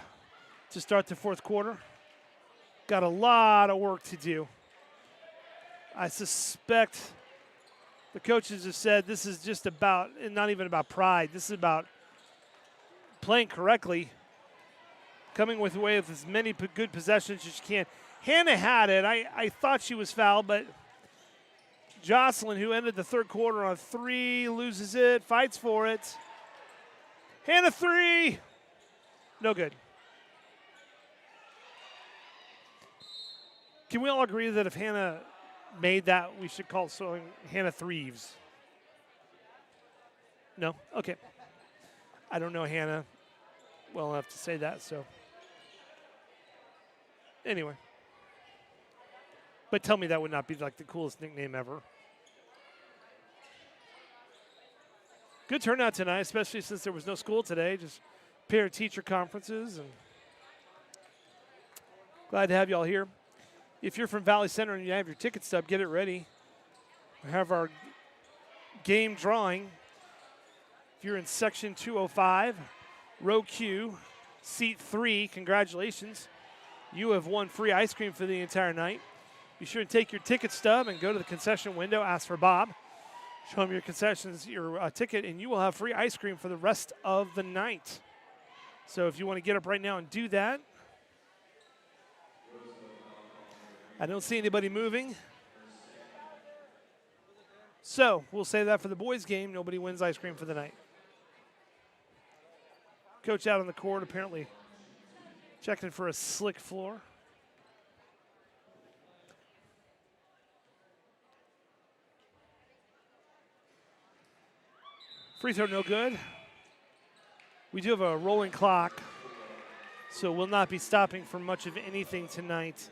Speaker 1: to start the fourth quarter. Got a lot of work to do. I suspect the coaches have said this is just about, and not even about pride, this is about playing correctly, coming with away with as many good possessions as you can. Hannah had it. I thought she was fouled, but Jocelyn, who ended the third quarter on 3, loses it, fights for it. Hannah 3. No good. Can we all agree that if Hannah made that, we should call it Hannah Threeves? No? Okay. I don't know Hannah well enough to say that, so. Anyway. But tell me that would not be like the coolest nickname ever. Good turnout tonight, especially since there was no school today, just parent-teacher conferences. And glad to have you all here. If you're from Valley Center and you have your ticket stub, get it ready. We have our game drawing. If you're in section 205, row Q, seat 3, congratulations. You have won free ice cream for the entire night. Be sure to take your ticket stub and go to the concession window, ask for Bob. Show him your concessions, your ticket, and you will have free ice cream for the rest of the night. So if you want to get up right now and do that. I don't see anybody moving. So we'll save that for the boys' game. Nobody wins ice cream for the night. Coach out on the court, apparently checking for a slick floor. Free throw no good. We do have a rolling clock, so we'll not be stopping for much of anything tonight.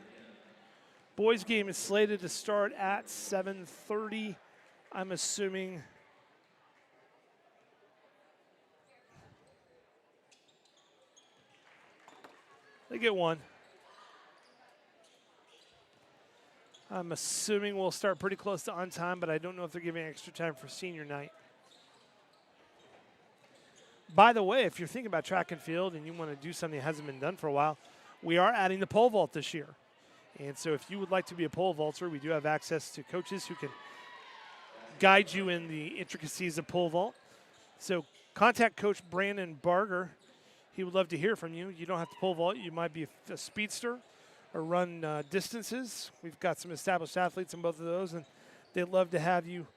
Speaker 1: Boys game is slated to start at 7:30. I'm assuming they get one. I'm assuming we'll start pretty close to on time, but I don't know if they're giving extra time for senior night. By the way, if you're thinking about track and field and you want to do something that hasn't been done for a while, we are adding the pole vault this year. And so if you would like to be a pole vaulter, we do have access to coaches who can guide you in the intricacies of pole vault. So contact Coach Brandon Barger. He would love to hear from you. You don't have to pole vault. You might be a speedster or run distances. We've got some established athletes in both of those, and they'd love to have you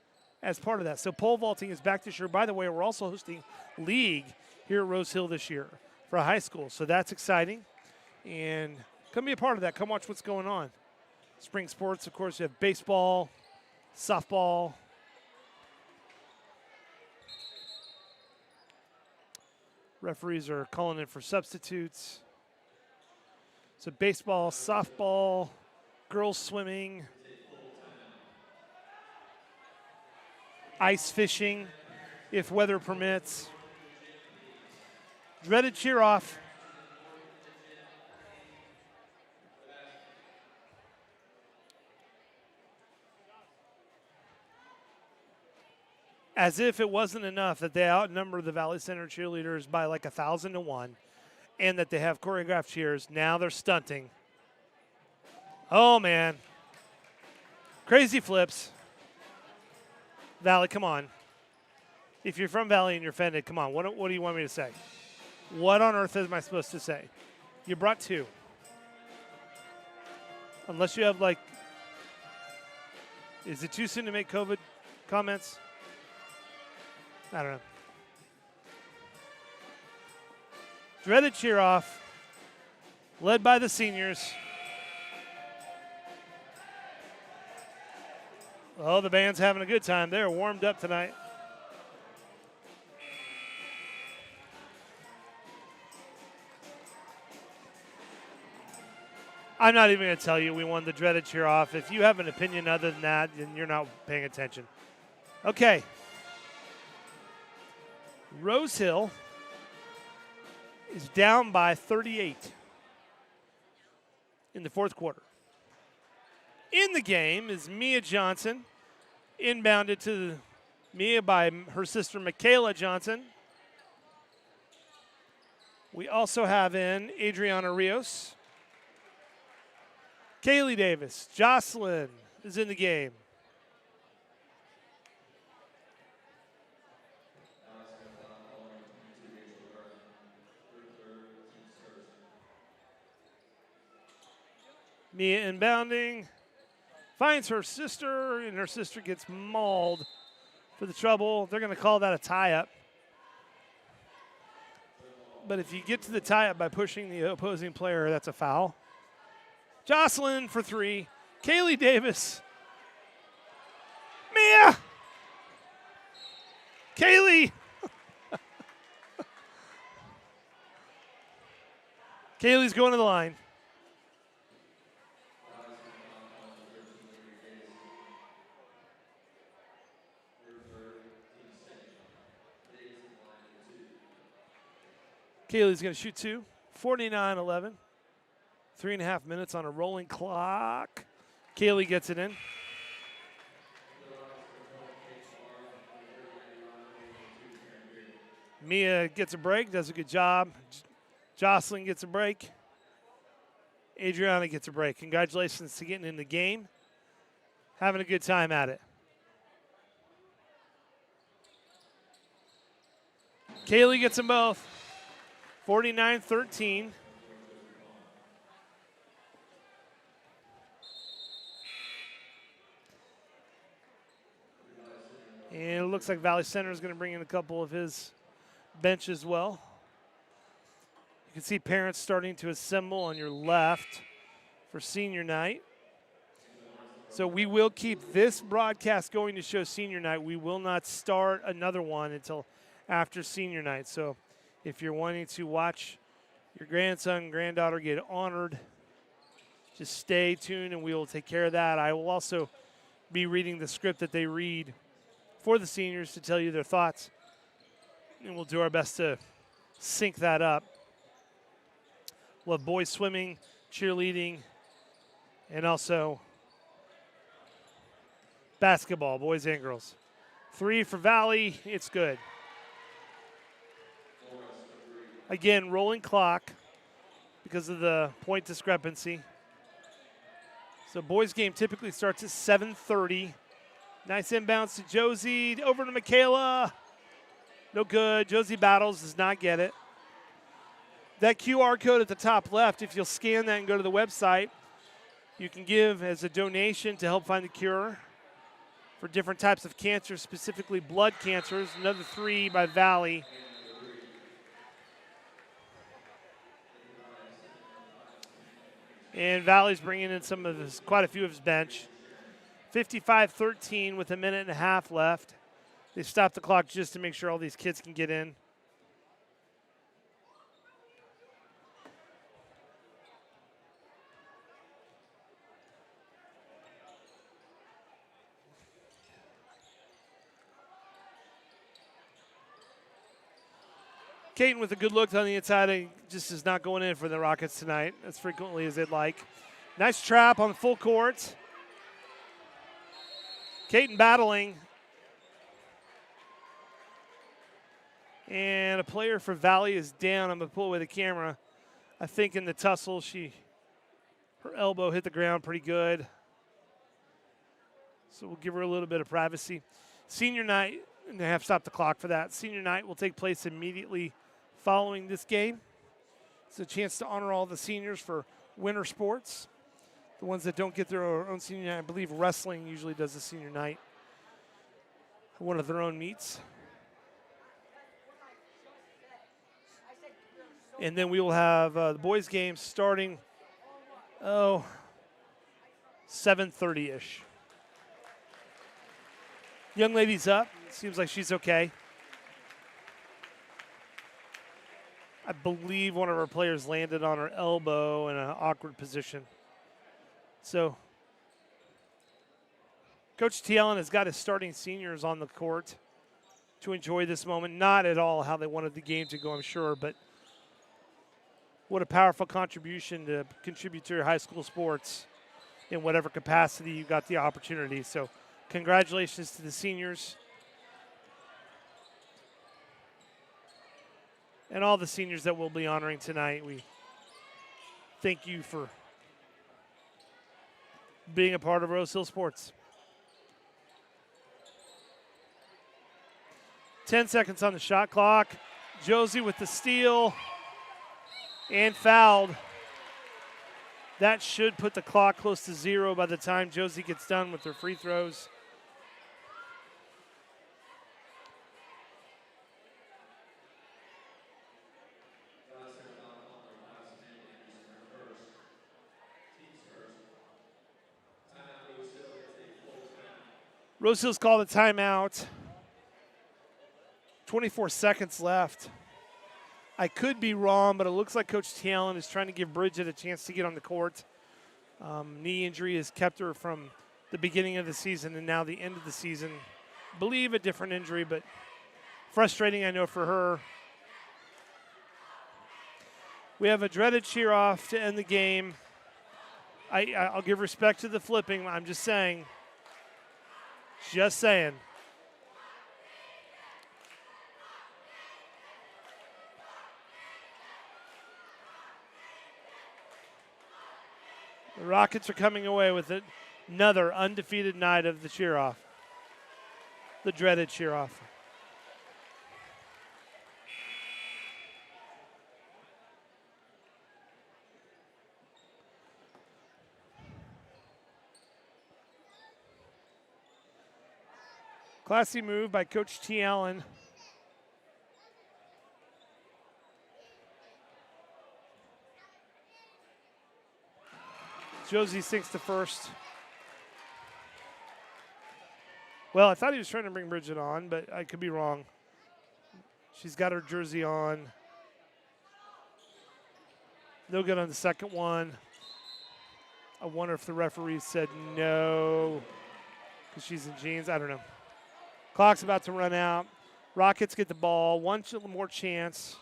Speaker 1: as part of that. So pole vaulting is back this year. By the way, we're also hosting league here at Rose Hill this year for a high school. So that's exciting. And come be a part of that. Come watch what's going on. Spring sports, of course, you have baseball, softball. Referees are calling in for substitutes. So baseball, softball, girls swimming, ice fishing, if weather permits. Dreaded cheer off. As if it wasn't enough that they outnumber the Valley Center cheerleaders by like 1,000 to 1, and that they have choreographed cheers. Now they're stunting. Oh, man. Crazy flips. Valley, come on. If you're from Valley and you're offended, come on. What do you want me to say? What on earth am I supposed to say? You brought 2. Unless you have, like, is it too soon to make COVID comments? I don't know. Dreaded cheer off, led by the seniors. Oh, the band's having a good time. They're warmed up tonight. I'm not even going to tell you we won the dreaded cheer off. If you have an opinion other than that, then you're not paying attention. Okay. Rose Hill is down by 38 in the fourth quarter. In the game is Mia Johnson, inbounded to Mia by her sister Michaela Johnson. We also have in Adriana Rios. Kaylee Davis, Jocelyn is in the game. Mia inbounding, finds her sister, and her sister gets mauled for the trouble. They're going to call that a tie-up. But if you get to the tie-up by pushing the opposing player, that's a foul. Jocelyn for 3. Kaylee Davis. Mia! Kaylee! Kaylee's going to the line. Kaylee's going to shoot 2. 49-11. 3.5 minutes on a rolling clock. Kaylee gets it in. Mia gets a break, does a good job. Jocelyn gets a break. Adriana gets a break. Congratulations to getting in the game. Having a good time at it. Kaylee gets them both. 49-13. And it looks like Valley Center is going to bring in a couple of his bench as well. You can see parents starting to assemble on your left for senior night. So we will keep this broadcast going to show senior night. We will not start another one until after senior night. So if you're wanting to watch your grandson, granddaughter get honored, just stay tuned and we will take care of that. I will also be reading the script that they read for the seniors to tell you their thoughts. And we'll do our best to sync that up. We'll have boys swimming, cheerleading, and also basketball, boys and girls. 3 for Valley, it's good. Again, rolling clock because of the point discrepancy. So boys game typically starts at 7:30. Nice inbounds to Josie, over to Michaela. No good. Josie Battles does not get it. That QR code at the top left, if you'll scan that and go to the website, you can give as a donation to help find the cure for different types of cancer, specifically blood cancers. Another 3 by Valley. And Valley's bringing in quite a few of his bench. 55-13 with a minute and a half left. They stopped the clock just to make sure all these kids can get in. Caton with a good look on the inside. He just is not going in for the Rockets tonight as frequently as they'd like. Nice trap on full court. Caton battling. And a player for Valley is down. I'm going to pull away the camera. I think in the tussle she Her elbow hit the ground pretty good. So we'll give her a little bit of privacy. Senior night, and they have stopped the clock for that. Senior night will take place immediately following this game. It's a chance to honor all the seniors for winter sports. The ones that don't get their own senior night, I believe wrestling usually does a senior night, one of their own meets. And then we will have the boys' game starting, 7:30-ish. Young lady's up. Seems like she's okay. I believe one of our players landed on her elbow in an awkward position. So Coach T. Allen has got his starting seniors on the court to enjoy this moment. Not at all how they wanted the game to go, I'm sure, but what a powerful contribution to contribute to your high school sports in whatever capacity you got the opportunity. So congratulations to the seniors and all the seniors that we'll be honoring tonight. We thank you for being a part of Rose Hill Sports. 10 seconds on the shot clock. Josie with the steal and fouled. That should put the clock close to 0 by the time Josie gets done with her free throws. Rose Hill's called a timeout. 24 seconds left. I could be wrong, but it looks like Coach T. Allen is trying to give Bridget a chance to get on the court. Knee injury has kept her from the beginning of the season and now the end of the season. I believe a different injury, but frustrating, I know, for her. We have a dreaded cheer-off to end the game. I'll give respect to the flipping. I'm just saying. Just saying. The Rockets are coming away with it. Another undefeated night of the cheer-off. The dreaded cheer-off. Classy move by Coach T. Allen. Josie sinks to first. Well, I thought he was trying to bring Bridget on, but I could be wrong. She's got her jersey on. No good on the second one. I wonder if the referee said no because she's in jeans. I don't know. Clock's about to run out. Rockets get the ball. One more chance.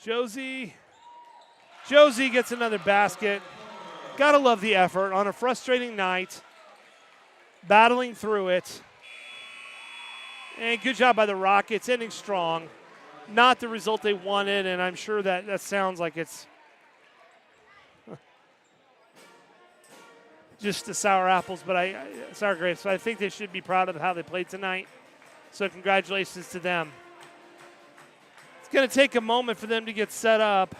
Speaker 1: Josie gets another basket. Gotta love the effort on a frustrating night. Battling through it. And good job by the Rockets, ending strong. Not the result they wanted, and I'm sure that sounds like it's just the sour apples, but sour grapes. But I think they should be proud of how they played tonight. So congratulations to them. It's going to take a moment for them to get set up.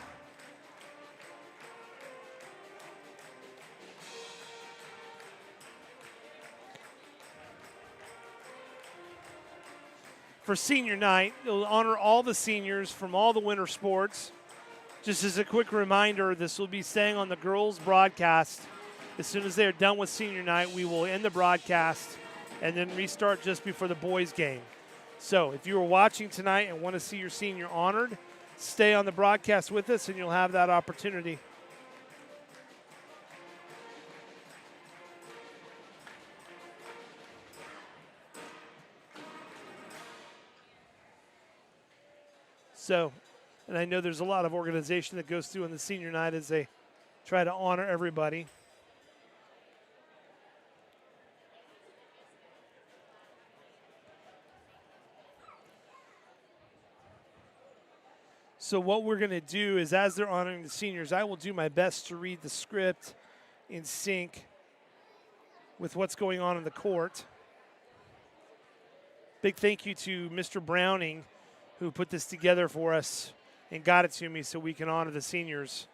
Speaker 1: For senior night, it'll honor all the seniors from all the winter sports. Just as a quick reminder, this will be staying on the girls' broadcast. As soon as they are done with senior night, we will end the broadcast and then restart just before the boys' game. So if you are watching tonight and want to see your senior honored, stay on the broadcast with us and you'll have that opportunity. So, and I know there's a lot of organization that goes through on the senior night as they try to honor everybody. So what we're going to do is, as they're honoring the seniors, I will do my best to read the script in sync with what's going on in the court. Big thank you to Mr. Browning, who put this together for us and got it to me so we can honor the seniors.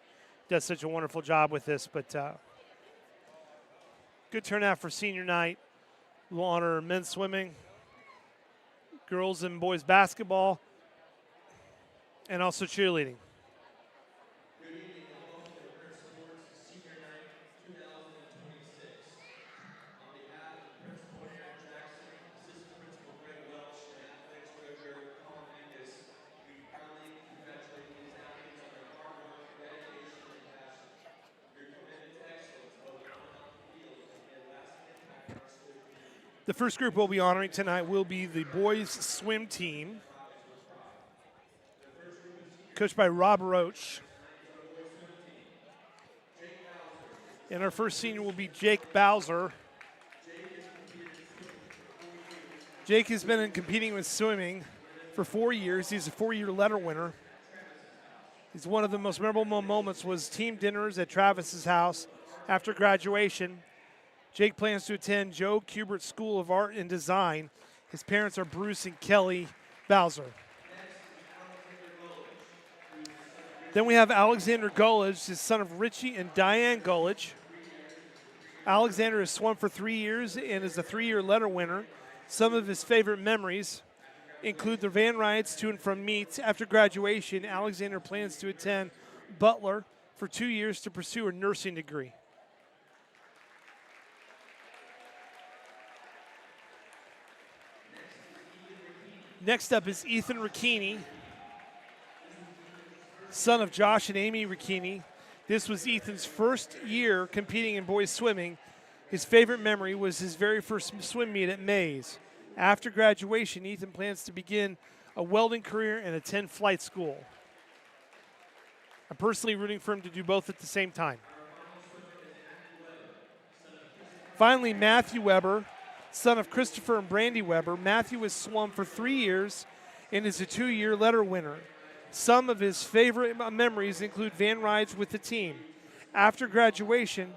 Speaker 1: Does such a wonderful job with this, but good turnout for senior night. We'll honor men's swimming, girls and boys basketball, and also cheerleading.
Speaker 2: Good evening and welcome to Prince Sports Senior Night 2026. On behalf of Principal Aaron Jackson, Assistant Principal Greg Welch, and Athletics Treasurer Colin Angus, we proudly congratulate these athletes on their hard work, dedication, and passion. Your commitment to excellence, both on and off the field, has made a lasting impact on our school community.
Speaker 1: The first group we'll be honoring tonight will be the boys swim team, coached by Rob Roach. And our first senior will be Jake Bowser. Jake has been competing with swimming for 4 years. He's a 4-year letter winner. He's one of the most memorable moments was team dinners at Travis's house after graduation. Jake plans to attend Joe Kubert School of Art and Design. His parents are Bruce and Kelly Bowser. Then we have Alexander Gullidge, his son of Richie and Diane Gullidge. Alexander has swum for 3 years and is a 3-year letter winner. Some of his favorite memories include the van rides to and from meets. After graduation, Alexander plans to attend Butler for 2 years to pursue a nursing degree. Next up is Ethan Ricchini, son of Josh and Amy Ricchini. This was Ethan's first year competing in boys swimming. His favorite memory was his very first swim meet at Mays. After graduation, Ethan plans to begin a welding career and attend flight school. I'm personally rooting for him to do both at the same time. Finally, Matthew Weber, son of Christopher and Brandy Weber. Matthew has swum for 3 years and is a 2-year letter winner. Some of his favorite memories include van rides with the team. After graduation,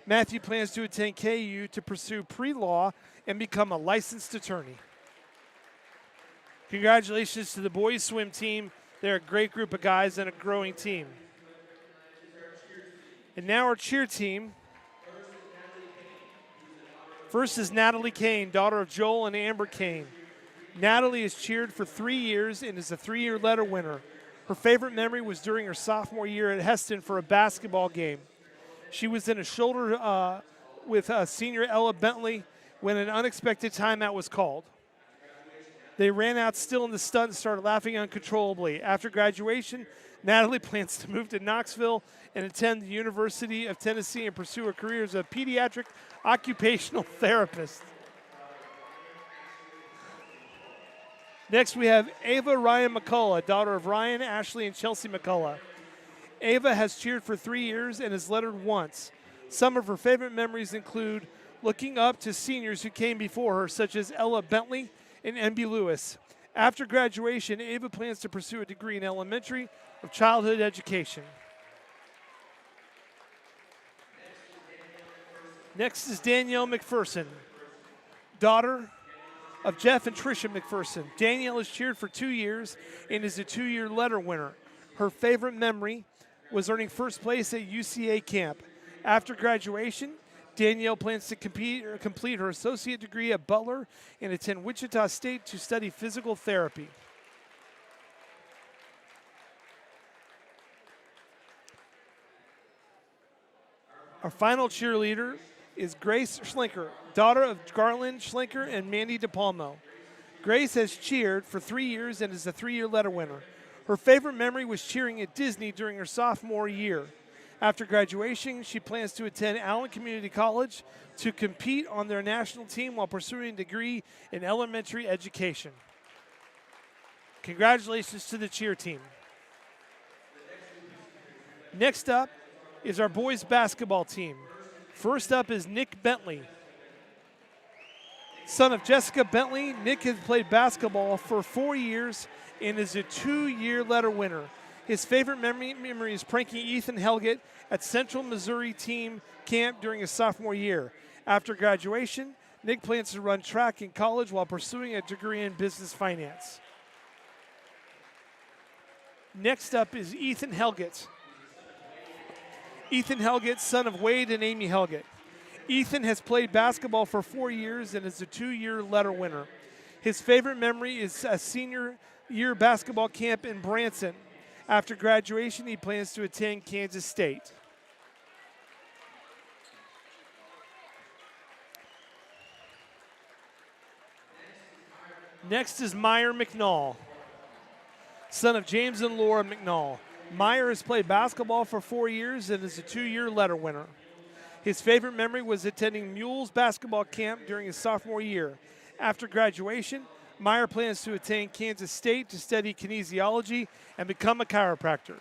Speaker 1: Matthew plans to attend KU to pursue pre-law and become a licensed attorney. Congratulations to the boys swim team. They're a great group of guys and a growing team. And now our cheer team. First is Natalie Kane, daughter of Joel and Amber Kane. Natalie has cheered for 3 years and is a 3-year letter winner. Her favorite memory was during her sophomore year at Heston for a basketball game. She was in a shoulder with senior Ella Bentley when an unexpected timeout was called. They ran out still in the stunt and started laughing uncontrollably. After graduation, Natalie plans to move to Knoxville and attend the University of Tennessee and pursue a career as a pediatric occupational therapist. Next, we have Ava Ryan McCullough, daughter of Ryan, Ashley, and Chelsea McCullough. Ava has cheered for 3 years and has lettered once. Some of her favorite memories include looking up to seniors who came before her, such as Ella Bentley and Emby Lewis. After graduation, Ava plans to pursue a degree in elementary or childhood education. Next is Danielle McPherson, daughter of Jeff and Tricia McPherson. Danielle has cheered for 2 years and is a 2-year letter winner. Her favorite memory was earning first place at UCA camp. After graduation, Danielle plans to complete her associate degree at Butler and attend Wichita State to study physical therapy. Our final cheerleader is Grace Schlinker, daughter of Garland Schlinker and Mandy DePalmo. Grace has cheered for 3 years and is a 3-year letter winner. Her favorite memory was cheering at Disney during her sophomore year. After graduation, she plans to attend Allen Community College to compete on their national team while pursuing a degree in elementary education. Congratulations to the cheer team. Next up is our boys basketball team. First up is Nick Bentley. Son of Jessica Bentley, Nick has played basketball for 4 years and is a 2-year letter winner. His favorite memory is pranking Ethan Helgett at Central Missouri team camp during his sophomore year. After graduation, Nick plans to run track in college while pursuing a degree in business finance. Next up is Ethan Helgett. Ethan Helgett, son of Wade and Amy Helgett. Ethan has played basketball for 4 years and is a 2-year letter winner. His favorite memory is a senior year basketball camp in Branson. After graduation, he plans to attend Kansas State. Next is Meyer McNall, son of James and Laura McNall. Meyer has played basketball for 4 years and is a 2-year letter winner. His favorite memory was attending Mules basketball camp during his sophomore year. After graduation, Meyer plans to attend Kansas State to study kinesiology and become a chiropractor.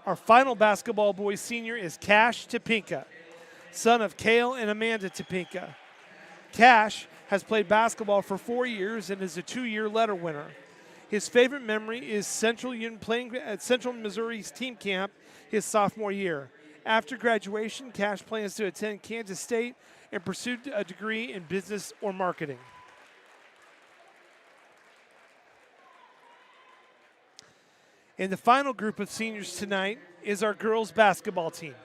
Speaker 1: Our final basketball boy senior is Cash Topinka, son of Cale and Amanda Topinka. Cash has played basketball for 4 years and is a 2-year letter winner. His favorite memory is playing at Central Missouri's team camp his sophomore year. After graduation, Cash plans to attend Kansas State and pursue a degree in business or marketing. And the final group of seniors tonight is our girls basketball team.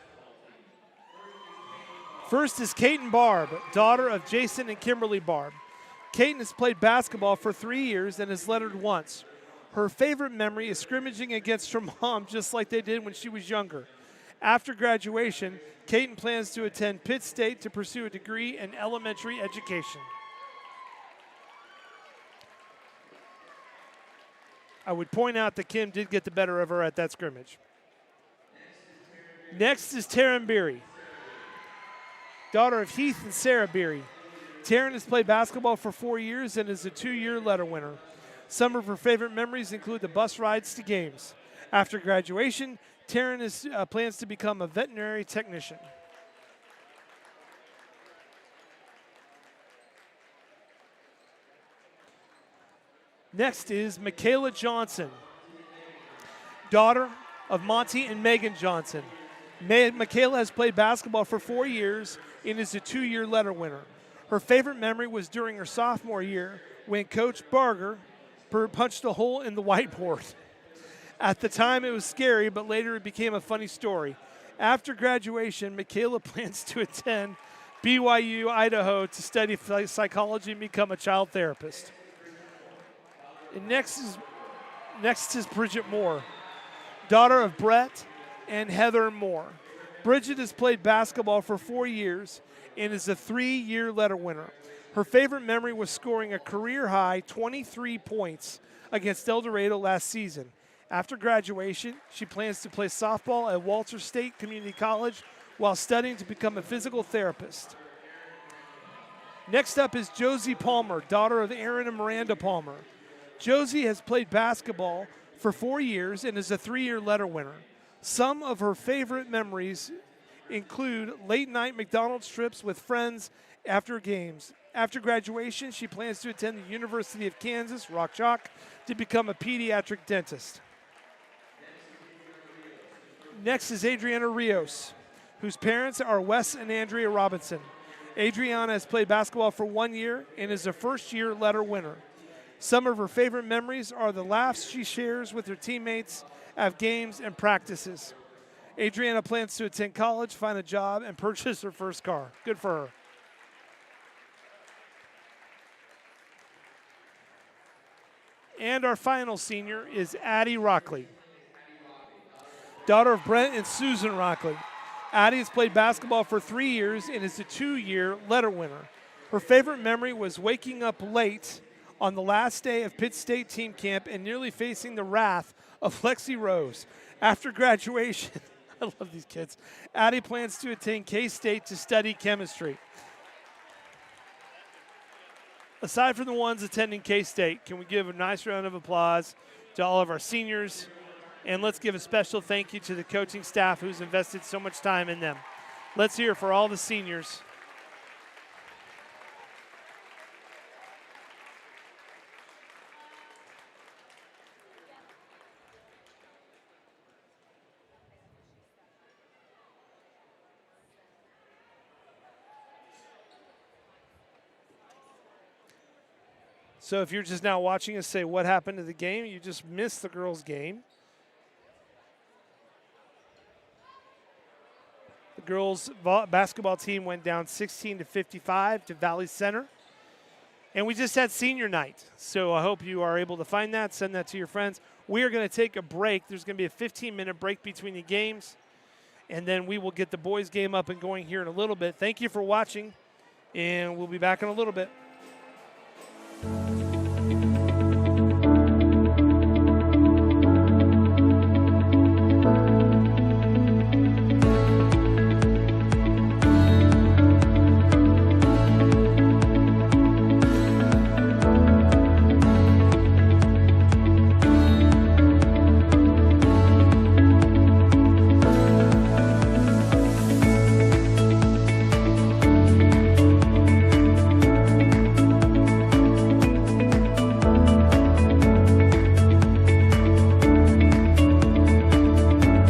Speaker 1: First is Kaiten Barb, daughter of Jason and Kimberly Barb. Kaiten has played basketball for 3 years and has lettered once. Her favorite memory is scrimmaging against her mom just like they did when she was younger. After graduation, Kaiten plans to attend Pitt State to pursue a degree in elementary education. I would point out that Kim did get the better of her at that scrimmage. Next is Taryn Beery, daughter of Heath and Sarah Beery. Taryn has played basketball for 4 years and is a 2-year letter winner. Some of her favorite memories include the bus rides to games. After graduation, Taryn plans to become a veterinary technician. Next is Michaela Johnson, daughter of Monty and Megan Johnson. Michaela has played basketball for 4 years and is a 2-year letter winner. Her favorite memory was during her sophomore year when Coach Barger punched a hole in the whiteboard. At the time, it was scary, but later it became a funny story. After graduation, Michaela plans to attend BYU, Idaho to study psychology and become a child therapist. And next is Bridget Moore, daughter of Brett and Heather Moore. Bridget has played basketball for 4 years and is a 3-year letter winner. Her favorite memory was scoring a career-high 23 points against El Dorado last season. After graduation, she plans to play softball at Walter State Community College while studying to become a physical therapist. Next up is Josie Palmer, daughter of Aaron and Miranda Palmer. Josie has played basketball for 4 years and is a 3-year letter winner. Some of her favorite memories include late-night McDonald's trips with friends after games. After graduation, she plans to attend the University of Kansas, Rock Chalk, to become a pediatric dentist. Next is Adriana Rios, whose parents are Wes and Andrea Robinson. Adriana has played basketball for 1 year and is a first-year letter winner. Some of her favorite memories are the laughs she shares with her teammates at games and practices. Adriana plans to attend college, find a job, and purchase her first car. Good for her. And our final senior is Addie Rockley, daughter of Brent and Susan Rockley. Addie has played basketball for 3 years and is a 2-year letter winner. Her favorite memory was waking up late on the last day of Pitt State team camp and nearly facing the wrath of Lexi Rose. After graduation, I love these kids, Addie plans to attend K-State to study chemistry. Aside from the ones attending K-State, can we give a nice round of applause to all of our seniors? And let's give a special thank you to the coaching staff who's invested so much time in them. Let's hear for all the seniors. So if you're just now watching us, say what happened to the game, you just missed the girls' game. The girls basketball team went down 16-55 to Valley Center. And we just had senior night. So I hope you are able to find that, send that to your friends. We are going to take a break. There's going to be a 15-minute break between the games. And then we will get the boys' game up and going here in a little bit. Thank you for watching, and we'll be back in a little bit.